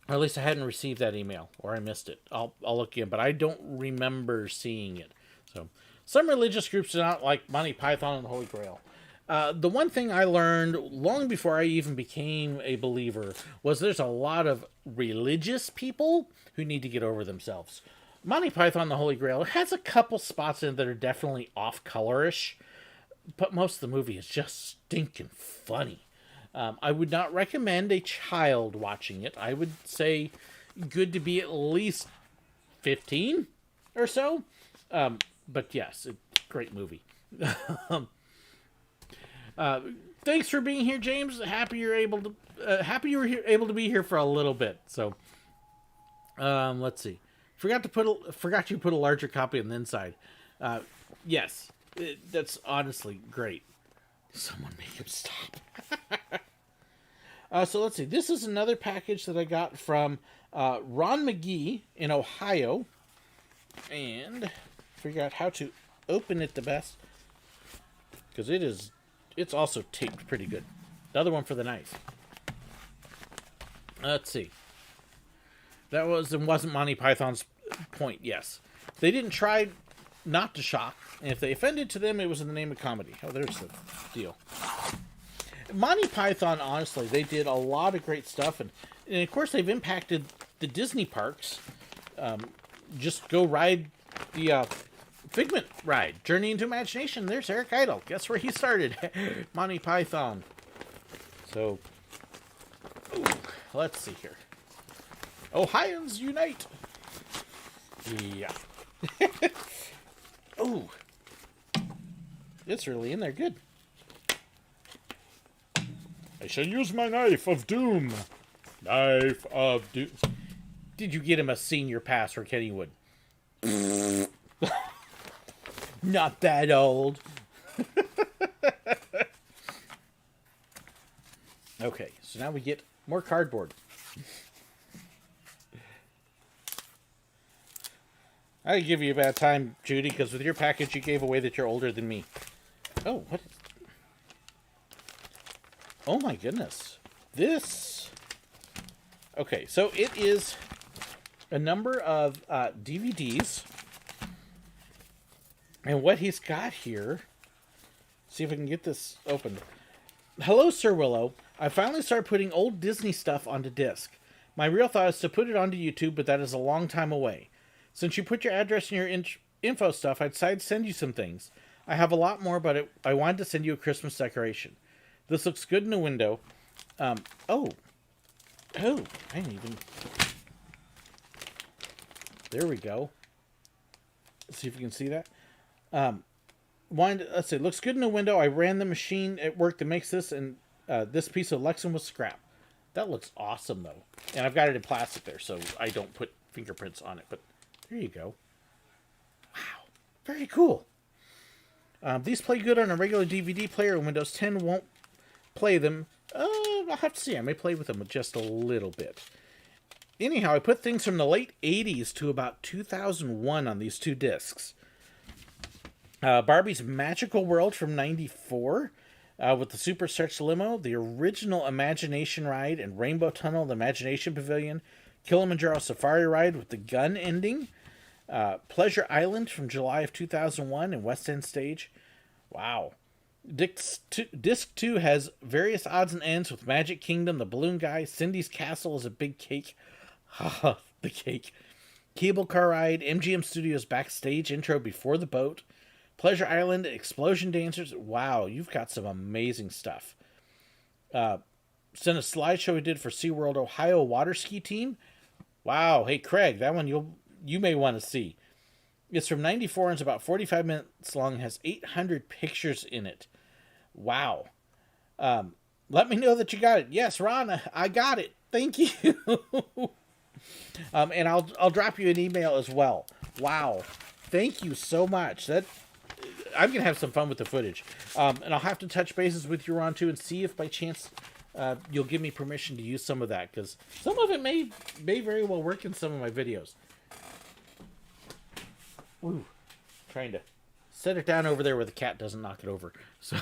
Or at least I hadn't received that email, or I missed it. I'll look again, but I don't remember seeing it. So some religious groups do not like Monty Python and the Holy Grail. The one thing I learned long before I even became a believer was there's a lot of religious people who need to get over themselves. Monty Python and the Holy Grail has a couple spots in it that are definitely off-colorish, but most of the movie is just stinking funny. I would not recommend a child watching it. I would say good to be at least 15 or so. But yes, great movie. Thanks for being here, James. Happy you were able to be here for a little bit. So, let's see. Forgot you put a larger copy on the inside. Yes, that's honestly great. Someone make him stop. So let's see. This is another package that I got from Ron McGee in Ohio, and figure out how to open it the best because it's also taped pretty good. The other one for the knife. Let's see. That wasn't Monty Python's point. Yes, they didn't try not to shock, and if they offended to them, it was in the name of comedy. Oh, there's the deal. Monty Python, honestly, they did a lot of great stuff, and of course they've impacted the Disney parks. Just go ride the Figment ride, Journey into Imagination. There's Eric Idle. Guess where he started? Monty Python. So, let's see here. Ohioans unite! Yeah. Oh, it's really in there good. I shall use my knife of doom. Knife of doom. Did you get him a senior pass for Kennywood? Not that old. Okay, so now we get more cardboard. I give you a bad time, Judy, because with your package you gave away that you're older than me. Oh, what? Oh my goodness. This... Okay, so it is a number of DVDs. And what he's got here... See if I can get this open. Hello, SirWillow. I finally started putting old Disney stuff onto disc. My real thought is to put it onto YouTube, but that is a long time away. Since you put your address in your info stuff, I decided to send you some things. I have a lot more, but I wanted to send you a Christmas decoration. This looks good in the window. Oh, I didn't even... There we go. Let's see if you can see that. Let's see, looks good in the window. I ran the machine at work that makes this, and this piece of Lexan was scrap. That looks awesome, though. And I've got it in plastic there, so I don't put fingerprints on it, but there you go. Wow, very cool. These play good on a regular DVD player, and Windows 10 won't play them. I'll have to see. I may play with them just a little bit. Anyhow, I put things from the late 80s to about 2001 on these two discs. Barbie's Magical World from 94 with the Super Stretch Limo, the original Imagination Ride and Rainbow Tunnel, the Imagination Pavilion, Kilimanjaro Safari Ride with the gun ending, Pleasure Island from July of 2001 in West End Stage. Wow. Disc 2 has various odds and ends with Magic Kingdom, the Balloon Guy, Cindy's Castle is a big cake. The cake. Cable car ride, MGM Studios backstage intro before the boat. Pleasure Island, Explosion Dancers. Wow, you've got some amazing stuff. Sent a slideshow we did for SeaWorld Ohio water ski team. Wow, hey Craig, that one you may want to see. It's from 94 and it's about 45 minutes long and has 800 pictures in it. Wow. Let me know that you got it. Yes, Ron, I got it. Thank you. And I'll drop you an email as well. Wow. Thank you so much. I'm going to have some fun with the footage. And I'll have to touch bases with you, Ron, too, and see if by chance you'll give me permission to use some of that, because some of it may very well work in some of my videos. Ooh, trying to set it down over there where the cat doesn't knock it over. So,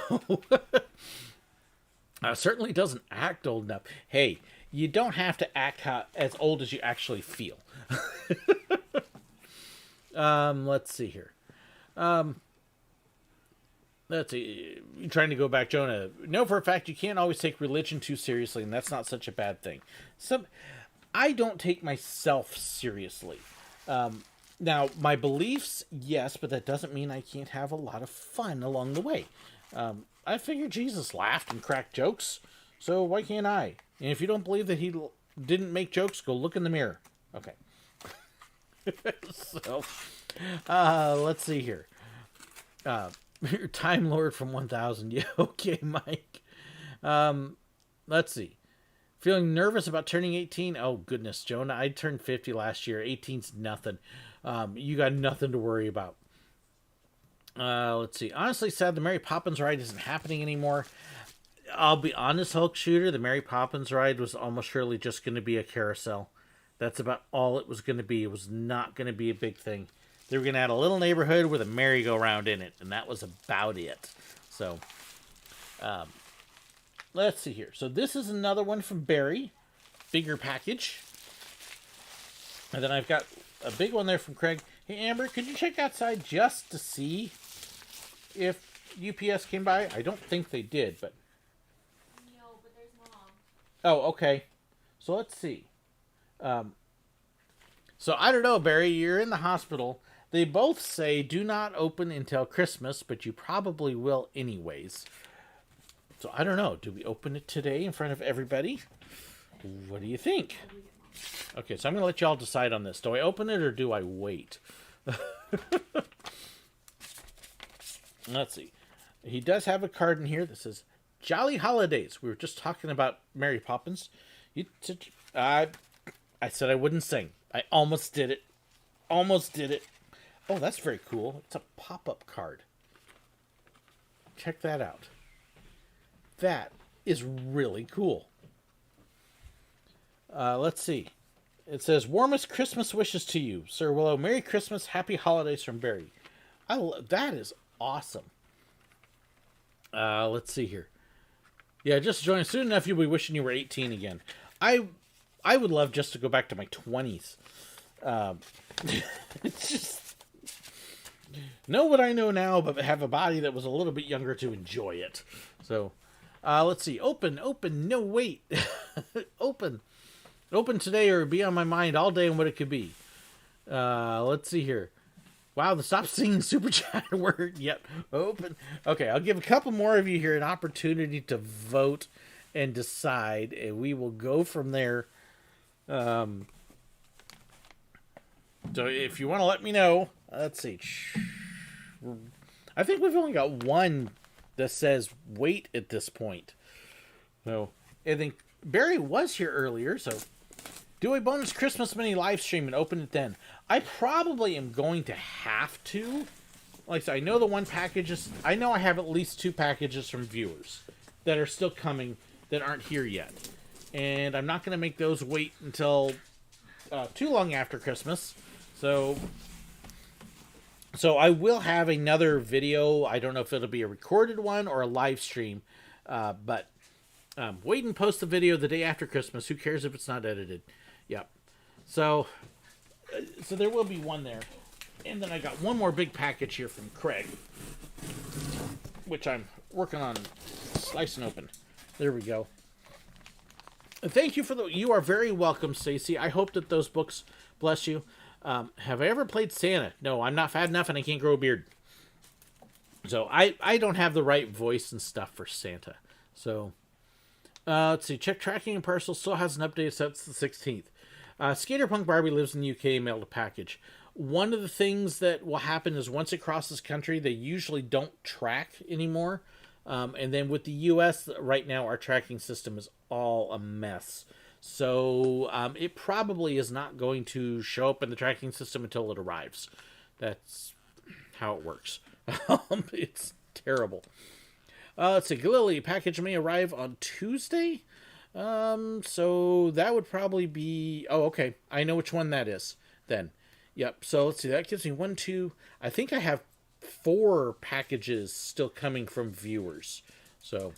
certainly doesn't act old enough. Hey, you don't have to act as old as you actually feel. Let's see here. Let's see. You're trying to go back, Jonah. Know for a fact you can't always take religion too seriously, and that's not such a bad thing. I don't take myself seriously. Now, my beliefs, yes, but that doesn't mean I can't have a lot of fun along the way. I figure Jesus laughed and cracked jokes, so why can't I? And if you don't believe that he didn't make jokes, go look in the mirror. Okay. So, let's see here. Your Time Lord from 1000. Yeah, okay, Mike. Let's see. Feeling nervous about turning 18? Oh, goodness, Jonah. I turned 50 last year. 18's nothing. You got nothing to worry about. Let's see. Honestly, sad the Mary Poppins ride isn't happening anymore. I'll be honest, Hulk Shooter. The Mary Poppins ride was almost surely just going to be a carousel. That's about all it was going to be. It was not going to be a big thing. They were going to add a little neighborhood with a merry-go-round in it, and that was about it. So, let's see here. So this is another one from Barry. Bigger package. And then I've got a big one there from Craig. Hey, Amber, could you check outside just to see if UPS came by? I don't think they did, but... No, but there's Mom. Oh, okay. So let's see. So I don't know, Barry. You're in the hospital. They both say do not open until Christmas, but you probably will anyways. So I don't know. Do we open it today in front of everybody? What do you think? Okay, so I'm going to let y'all decide on this. Do I open it or do I wait? Let's see. He does have a card in here that says, Jolly Holidays. We were just talking about Mary Poppins. I said I wouldn't sing. I almost did it. Almost did it. Oh, that's very cool. It's a pop-up card. Check that out. That is really cool. Let's see. It says, warmest Christmas wishes to you, SirWillow. Merry Christmas, Happy Holidays from Barry. That is awesome. Let's see here. Yeah, just join. Soon enough, you'll be wishing you were 18 again. I would love just to go back to my 20s. It's just... know what I know now, but have a body that was a little bit younger to enjoy it. So, let's see. Open. No, wait. Open today or be on my mind all day on what it could be. Let's see here. Wow, the stop singing super chat word. Yep. Open. Okay, I'll give a couple more of you here an opportunity to vote and decide, and we will go from there. So if you want to let me know, let's see. I think we've only got one that says wait at this point. So I think Barry was here earlier, so do a bonus Christmas mini live stream and open it then. I probably am going to have to. Like I said, I know the one package is... I know I have at least 2 packages from viewers that are still coming that aren't here yet. And I'm not going to make those wait until too long after Christmas. So I will have another video. I don't know if it'll be a recorded one or a live stream. But wait and post the video the day after Christmas. Who cares if it's not edited? Yep. So there will be one there. And then I got one more big package here from Craig, which I'm working on slicing open. There we go. And thank you for you are very welcome, Stacy. I hope that those books bless you. Have I ever played Santa? No, I'm not fat enough and I can't grow a beard. So I don't have the right voice and stuff for Santa. So let's see. Check tracking and parcel still hasn't updated since the 16th. Skater Punk Barbie lives in the UK, mailed a package. One of the things that will happen is once it crosses country, they usually don't track anymore. And then with the US right now, our tracking system is all a mess. So it probably is not going to show up in the tracking system until it arrives. That's how it works. It's terrible. Let's see. Lily, package may arrive on Tuesday. So that would probably be... Oh, okay. I know which one that is then. Yep. So let's see. That gives me 1, 2... I think I have 4 packages still coming from viewers. So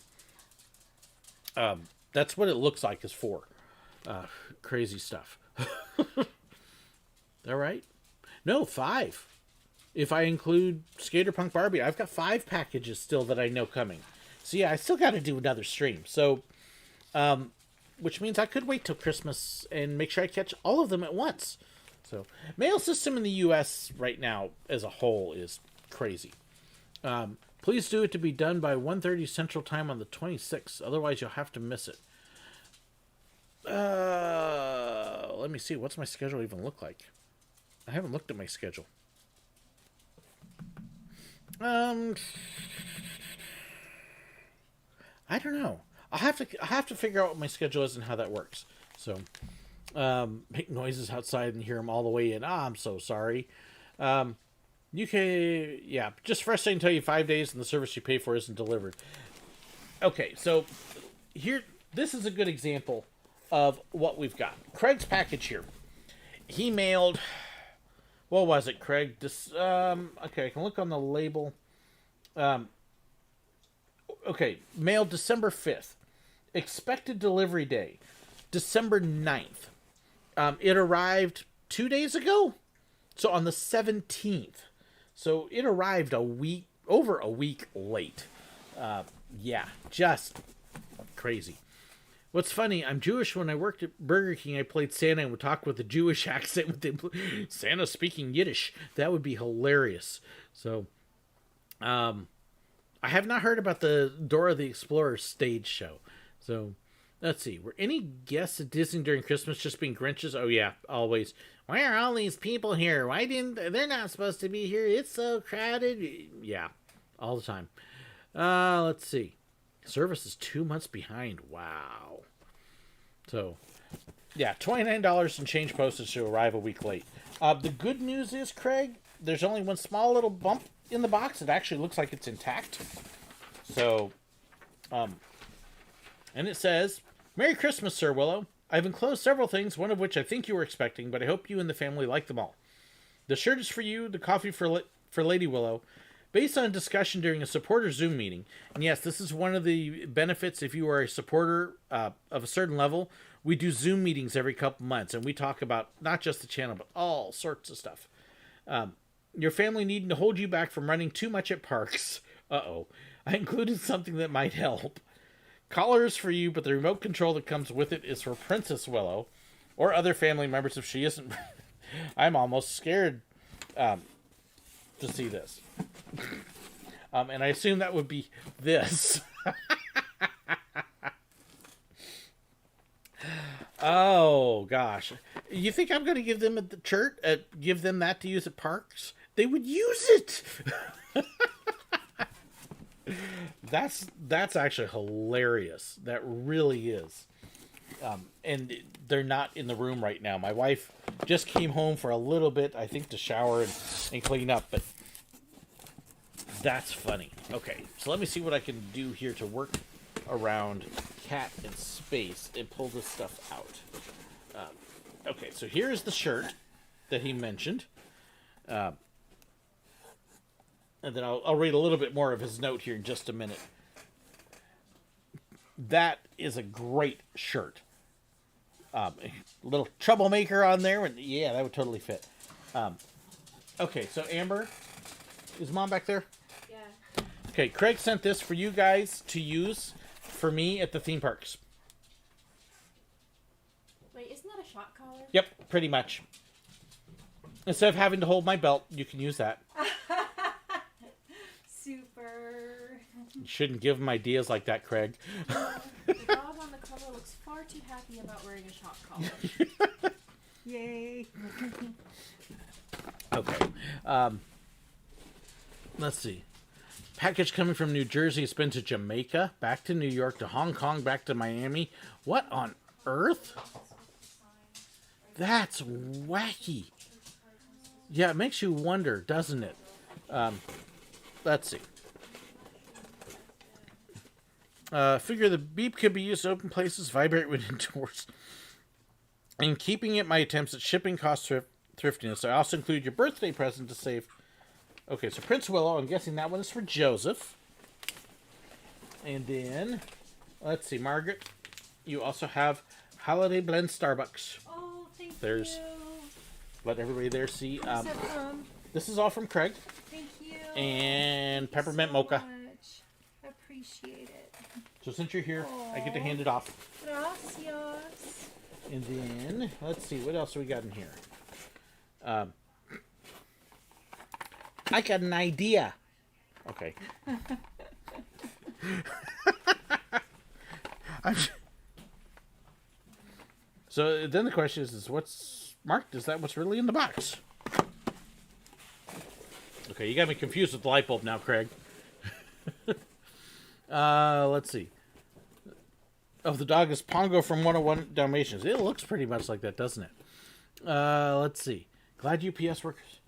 that's what it looks like is 4. Crazy stuff. All right. No, 5. If I include Skater Punk Barbie, I've got 5 packages still that I know coming. So yeah, I still got to do another stream. So, which means I could wait till Christmas and make sure I catch all of them at once. So, mail system in the U.S. right now as a whole is crazy. Please do it to be done by 1:30 Central Time on the 26th. Otherwise, you'll have to miss it. Let me see. What's my schedule even look like? I haven't looked at my schedule. I don't know. I'll have to figure out what my schedule is and how that works. So, make noises outside and hear them all the way in. I'm so sorry. UK, yeah, just frustrating to tell you 5 days and the service you pay for isn't delivered. Okay, so here, this is a good example of what we've got. Craig's package here. He mailed... What was it, Craig? Okay, I can look on the label. Okay, mailed December 5th. Expected delivery day, December 9th. It arrived 2 days ago? So on the 17th. So it arrived over a week late. Yeah, just crazy. What's funny, I'm Jewish. When I worked at Burger King, I played Santa and would talk with a Jewish accent with him. Santa speaking Yiddish. That would be hilarious. So, I have not heard about the Dora the Explorer stage show. So, let's see. Were any guests at Disney during Christmas just being Grinches? Oh, yeah, always. Why are all these people here? They're not supposed to be here. It's so crowded. Yeah, all the time. Let's see. Service is 2 months behind. Wow. So, yeah, $29 and change postage to arrive a week late. The good news is, Craig, there's only one small little bump in the box. It actually looks like it's intact. So, and it says, Merry Christmas, SirWillow. I've enclosed several things, one of which I think you were expecting, but I hope you and the family like them all. The shirt is for you, the coffee for Lady Willow, based on a discussion during a supporter Zoom meeting. And yes, this is one of the benefits if you are a supporter of a certain level. We do Zoom meetings every couple months, and we talk about not just the channel, but all sorts of stuff. Your family needing to hold you back from running too much at parks. Uh-oh. I included something that might help. Collar is for you, but the remote control that comes with it is for Princess Willow or other family members if she isn't. I'm almost scared to see this. And I assume that would be this. Oh, gosh. You think I'm going to give them the shirt? Give them that to use at parks? They would use it! That's actually hilarious. That really is. And they're not in the room right now. My wife just came home for a little bit, I think, to shower and clean up, but that's funny. Okay, so let me see what I can do here to work around cat and space and pull this stuff out. Okay, so here's the shirt that he mentioned. And then I'll read a little bit more of his note here in just a minute. That is a great shirt. A little troublemaker on there, and yeah, that would totally fit. Okay, so Amber, is Mom back there? Yeah. Okay, Craig sent this for you guys to use for me at the theme parks. Wait, isn't that a shot collar? Yep, pretty much. Instead of having to hold my belt, you can use that. Super. You shouldn't give him ideas like that, Craig. The dog on the cover looks far too happy about wearing a shot collar. Yay. Okay. Let's see. Package coming from New Jersey. It's been to Jamaica, back to New York, to Hong Kong, back to Miami. What on earth? That's wacky. Yeah, it makes you wonder, doesn't it? Let's see. Figure the beep could be used to open places, vibrate when indoors. In keeping it, my attempts at shipping cost thriftiness. I also include your birthday present to save. Okay, so Prince Willow, I'm guessing that one is for Joseph. And then, let's see, Margaret, you also have Holiday Blend Starbucks. Oh, thank There's- you. Let everybody there see. Where's that from? This is all from Craig. Thank you. And Peppermint so Mocha. Much. Appreciate it. So since you're here, I get to Aw. hand it off. Gracias. And then, let's see, what else do we got in here? I got an idea. Okay. So then the question is what's marked? Is that what's really in the box? Okay, you got me confused with the light bulb now, Craig. Let's see. Oh, the dog is Pongo from 101 Dalmatians. It looks pretty much like that, doesn't it? Let's see. Glad UPS workers.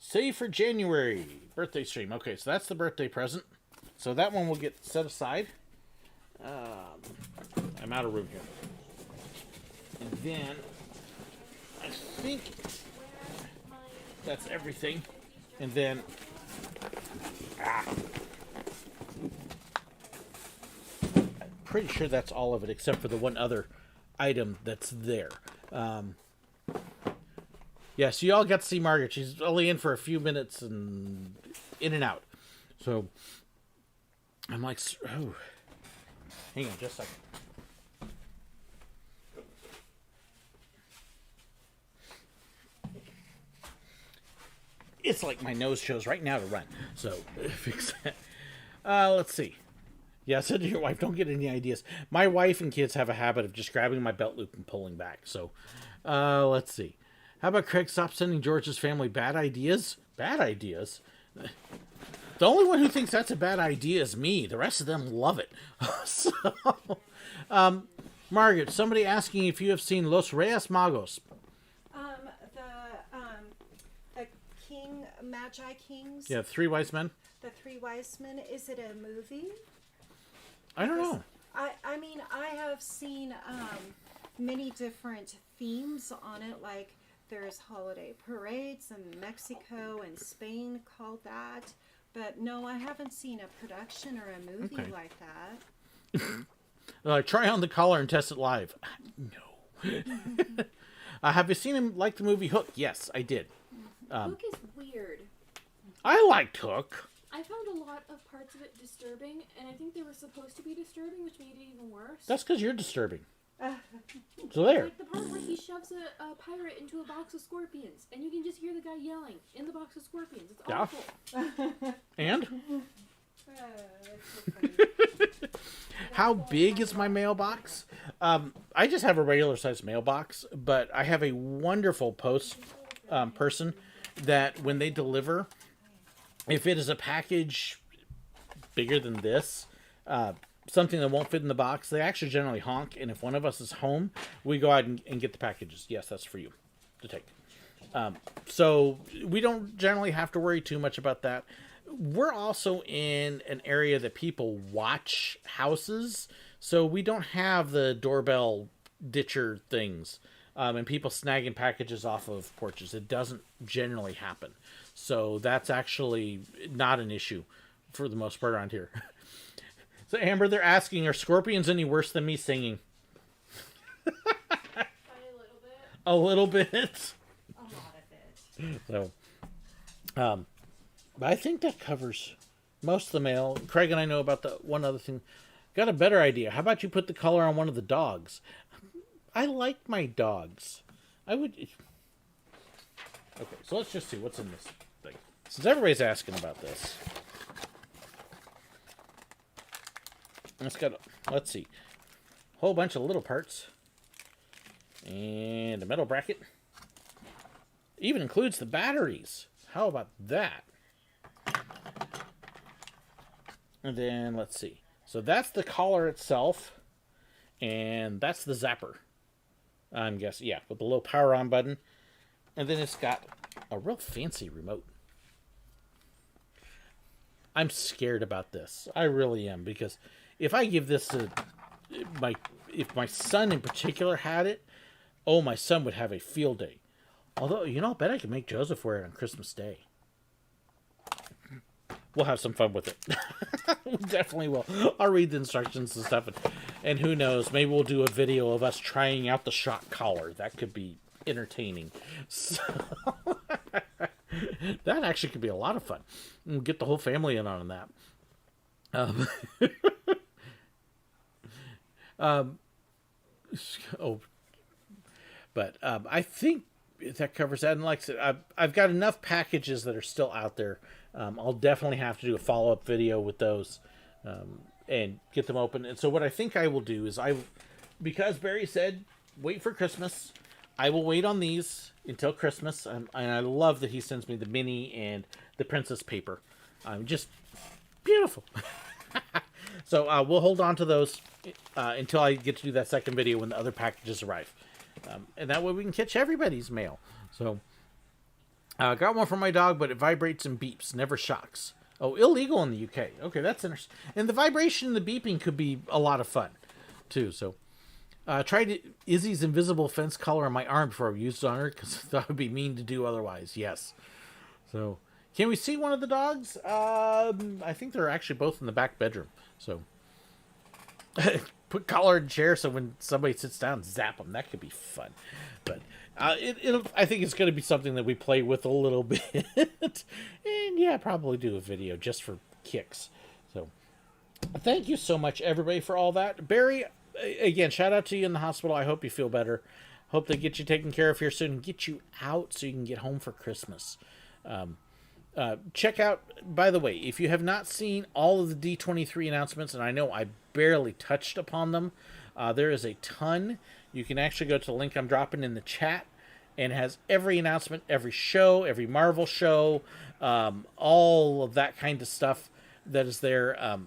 Save for January. Birthday stream. Okay, so that's the birthday present. So that one will get set aside. I'm out of room here. And then, I think that's everything. And then, I'm pretty sure that's all of it, except for the one other item that's there. Yeah, so you all got to see Margaret. She's only in for a few minutes and in and out. So, I'm like, oh, hang on just a second. It's like my nose chose right now to run. So, fix that. Let's see. Yeah, I said to your wife, don't get any ideas. My wife and kids have a habit of just grabbing my belt loop and pulling back. So, let's see. How about Craig stop sending George's family bad ideas? Bad ideas? The only one who thinks that's a bad idea is me. The rest of them love it. So, Margaret, somebody asking if you have seen Los Reyes Magos. The King, Magi Kings. Yeah, Three Wise Men. The Three Wise Men. Is it a movie? I don't know. I mean, I have seen many different themes on it, like there's holiday parades in Mexico and Spain called that. But no, I haven't seen a production or a movie Okay. like that. Try on the collar and test it live. No. Have you seen him like the movie Hook? Yes, I did. Hook is weird. I liked Hook. I found a lot of parts of it disturbing, and I think they were supposed to be disturbing, which made it even worse. That's because you're disturbing. So there. Like the part where he shoves a pirate into a box of scorpions, and you can just hear the guy yelling in the box of scorpions. It's Yeah. awful. And? That's so funny. How big is my mailbox? I just have a regular sized mailbox, but I have a wonderful post person that when they deliver, if it is a package bigger than this, something that won't fit in the box, they actually generally honk, and if one of us is home, we go out and get the packages. Yes, that's for you to take. So we don't generally have to worry too much about that. We're also in an area that people watch houses, so we don't have the doorbell ditcher things and people snagging packages off of porches. It doesn't generally happen. So that's actually not an issue for the most part around here. So Amber, they're asking, are scorpions any worse than me singing? A little bit. A little bit. A lot of it. So, But I think that covers most of the mail. Craig and I know about the one other thing. Got a better idea. How about you put the color on one of the dogs? I like my dogs. I would... Okay, so let's just see what's in this thing. Since everybody's asking about this. Let's see. A whole bunch of little parts. And a metal bracket. Even includes the batteries. How about that? And then, let's see. So that's the collar itself. And that's the zapper. I'm guessing, yeah, with the little power on button. And then it's got a real fancy remote. I'm scared about this. I really am. Because if I give this to if my son in particular had it, oh, my son would have a field day. Although, you know, I bet I could make Joseph wear it on Christmas Day. We'll have some fun with it. We definitely will. I'll read the instructions and stuff. And who knows, maybe we'll do a video of us trying out the shock collar. That could be entertaining. So, that actually could be a lot of fun. We'll get the whole family in on that. I think that covers that. And like I said, I've got enough packages that are still out there. I'll definitely have to do a follow-up video with those and get them open. And so what I think I will do is because Barry said, wait for Christmas, I will wait on these until Christmas. And I love that he sends me the mini and the princess paper. Just beautiful. So we'll hold on to those until I get to do that second video when the other packages arrive. And that way we can catch everybody's mail. So, got one for my dog, but it vibrates and beeps, never shocks. Oh, illegal in the UK. Okay, that's interesting. And the vibration and the beeping could be a lot of fun, too. So, tried Izzy's invisible fence collar on my arm before I used it on her, because that would be mean to do otherwise. Yes. So, can we see one of the dogs? I think they're actually both in the back bedroom. So, put collar in chair so when somebody sits down, zap them. That could be fun. But I think it's going to be something that we play with a little bit. And yeah, probably do a video just for kicks. So thank you so much, everybody, for all that. Barry, again, shout out to you in the hospital. I hope you feel better. Hope they get you taken care of here soon and get you out so you can get home for Christmas. Check out, by the way, if you have not seen all of the D23 announcements, and I know I barely touched upon them, there is a ton. You can actually go to the link I'm dropping in the chat, and it has every announcement, every show, every Marvel show, all of that kind of stuff that is there.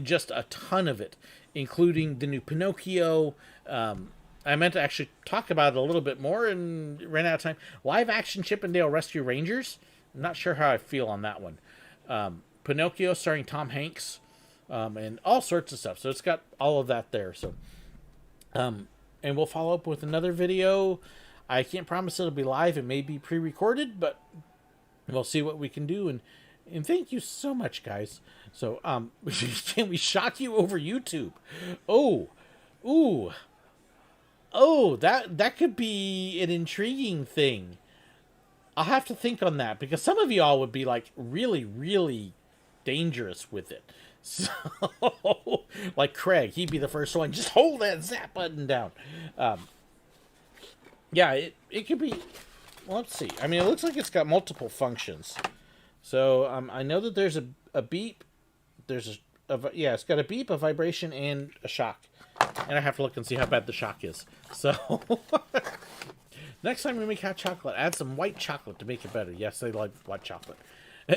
Just a ton of it, including the new Pinocchio. I meant to actually talk about it a little bit more and ran out of time. Live action Chip and Dale Rescue Rangers. I'm not sure how I feel on that one. Pinocchio starring Tom Hanks, and all sorts of stuff. So it's got all of that there. So, and we'll follow up with another video. I can't promise it'll be live. It may be pre-recorded, but we'll see what we can do. And thank you so much, guys. So, can we shock you over YouTube? That could be an intriguing thing. I'll have to think on that, because some of y'all would be like really, really dangerous with it. So, like Craig, he'd be the first one. Just hold that zap button down. Yeah, it could be. Well, let's see. I mean, it looks like it's got multiple functions. So I know that there's a beep. It's got a beep, a vibration, and a shock. And I have to look and see how bad the shock is. So. Next time we make hot chocolate, add some white chocolate to make it better. Yes, they like white chocolate.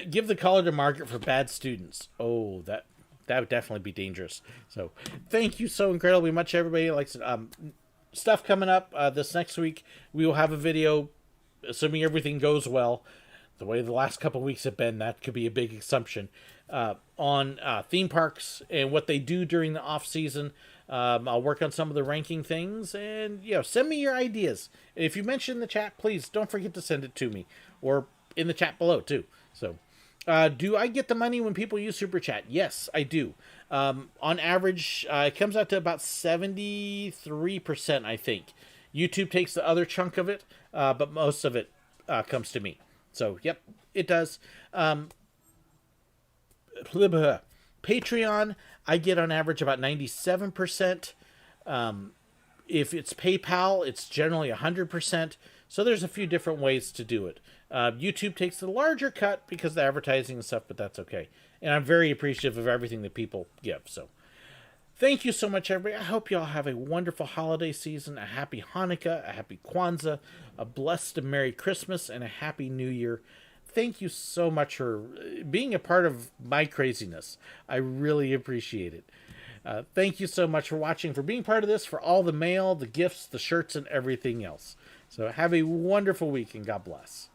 Give the color to Margaret for bad students. Oh, that would definitely be dangerous. So, thank you so incredibly much, everybody. Like stuff coming up this next week. We will have a video, assuming everything goes well. The way the last couple weeks have been, that could be a big assumption. On theme parks and what they do during the off season. I'll work on some of the ranking things, and send me your ideas. And if you mention in the chat, please don't forget to send it to me, or in the chat below too. So, do I get the money when people use Super Chat? Yes, I do. On average, it comes out to about 73%, I think. YouTube takes the other chunk of it, but most of it comes to me. So, yep, it does. Patreon, I get on average about 97%. If it's PayPal, it's generally 100%. So there's a few different ways to do it. YouTube takes the larger cut because of the advertising and stuff, but that's okay. And I'm very appreciative of everything that people give. So thank you so much, everybody. I hope you all have a wonderful holiday season, a happy Hanukkah, a happy Kwanzaa, a blessed and Merry Christmas, and a happy New Year. Thank you so much for being a part of my craziness. I really appreciate it. Thank you so much for watching, for being part of this, for all the mail, the gifts, the shirts, and everything else. So have a wonderful week, and God bless.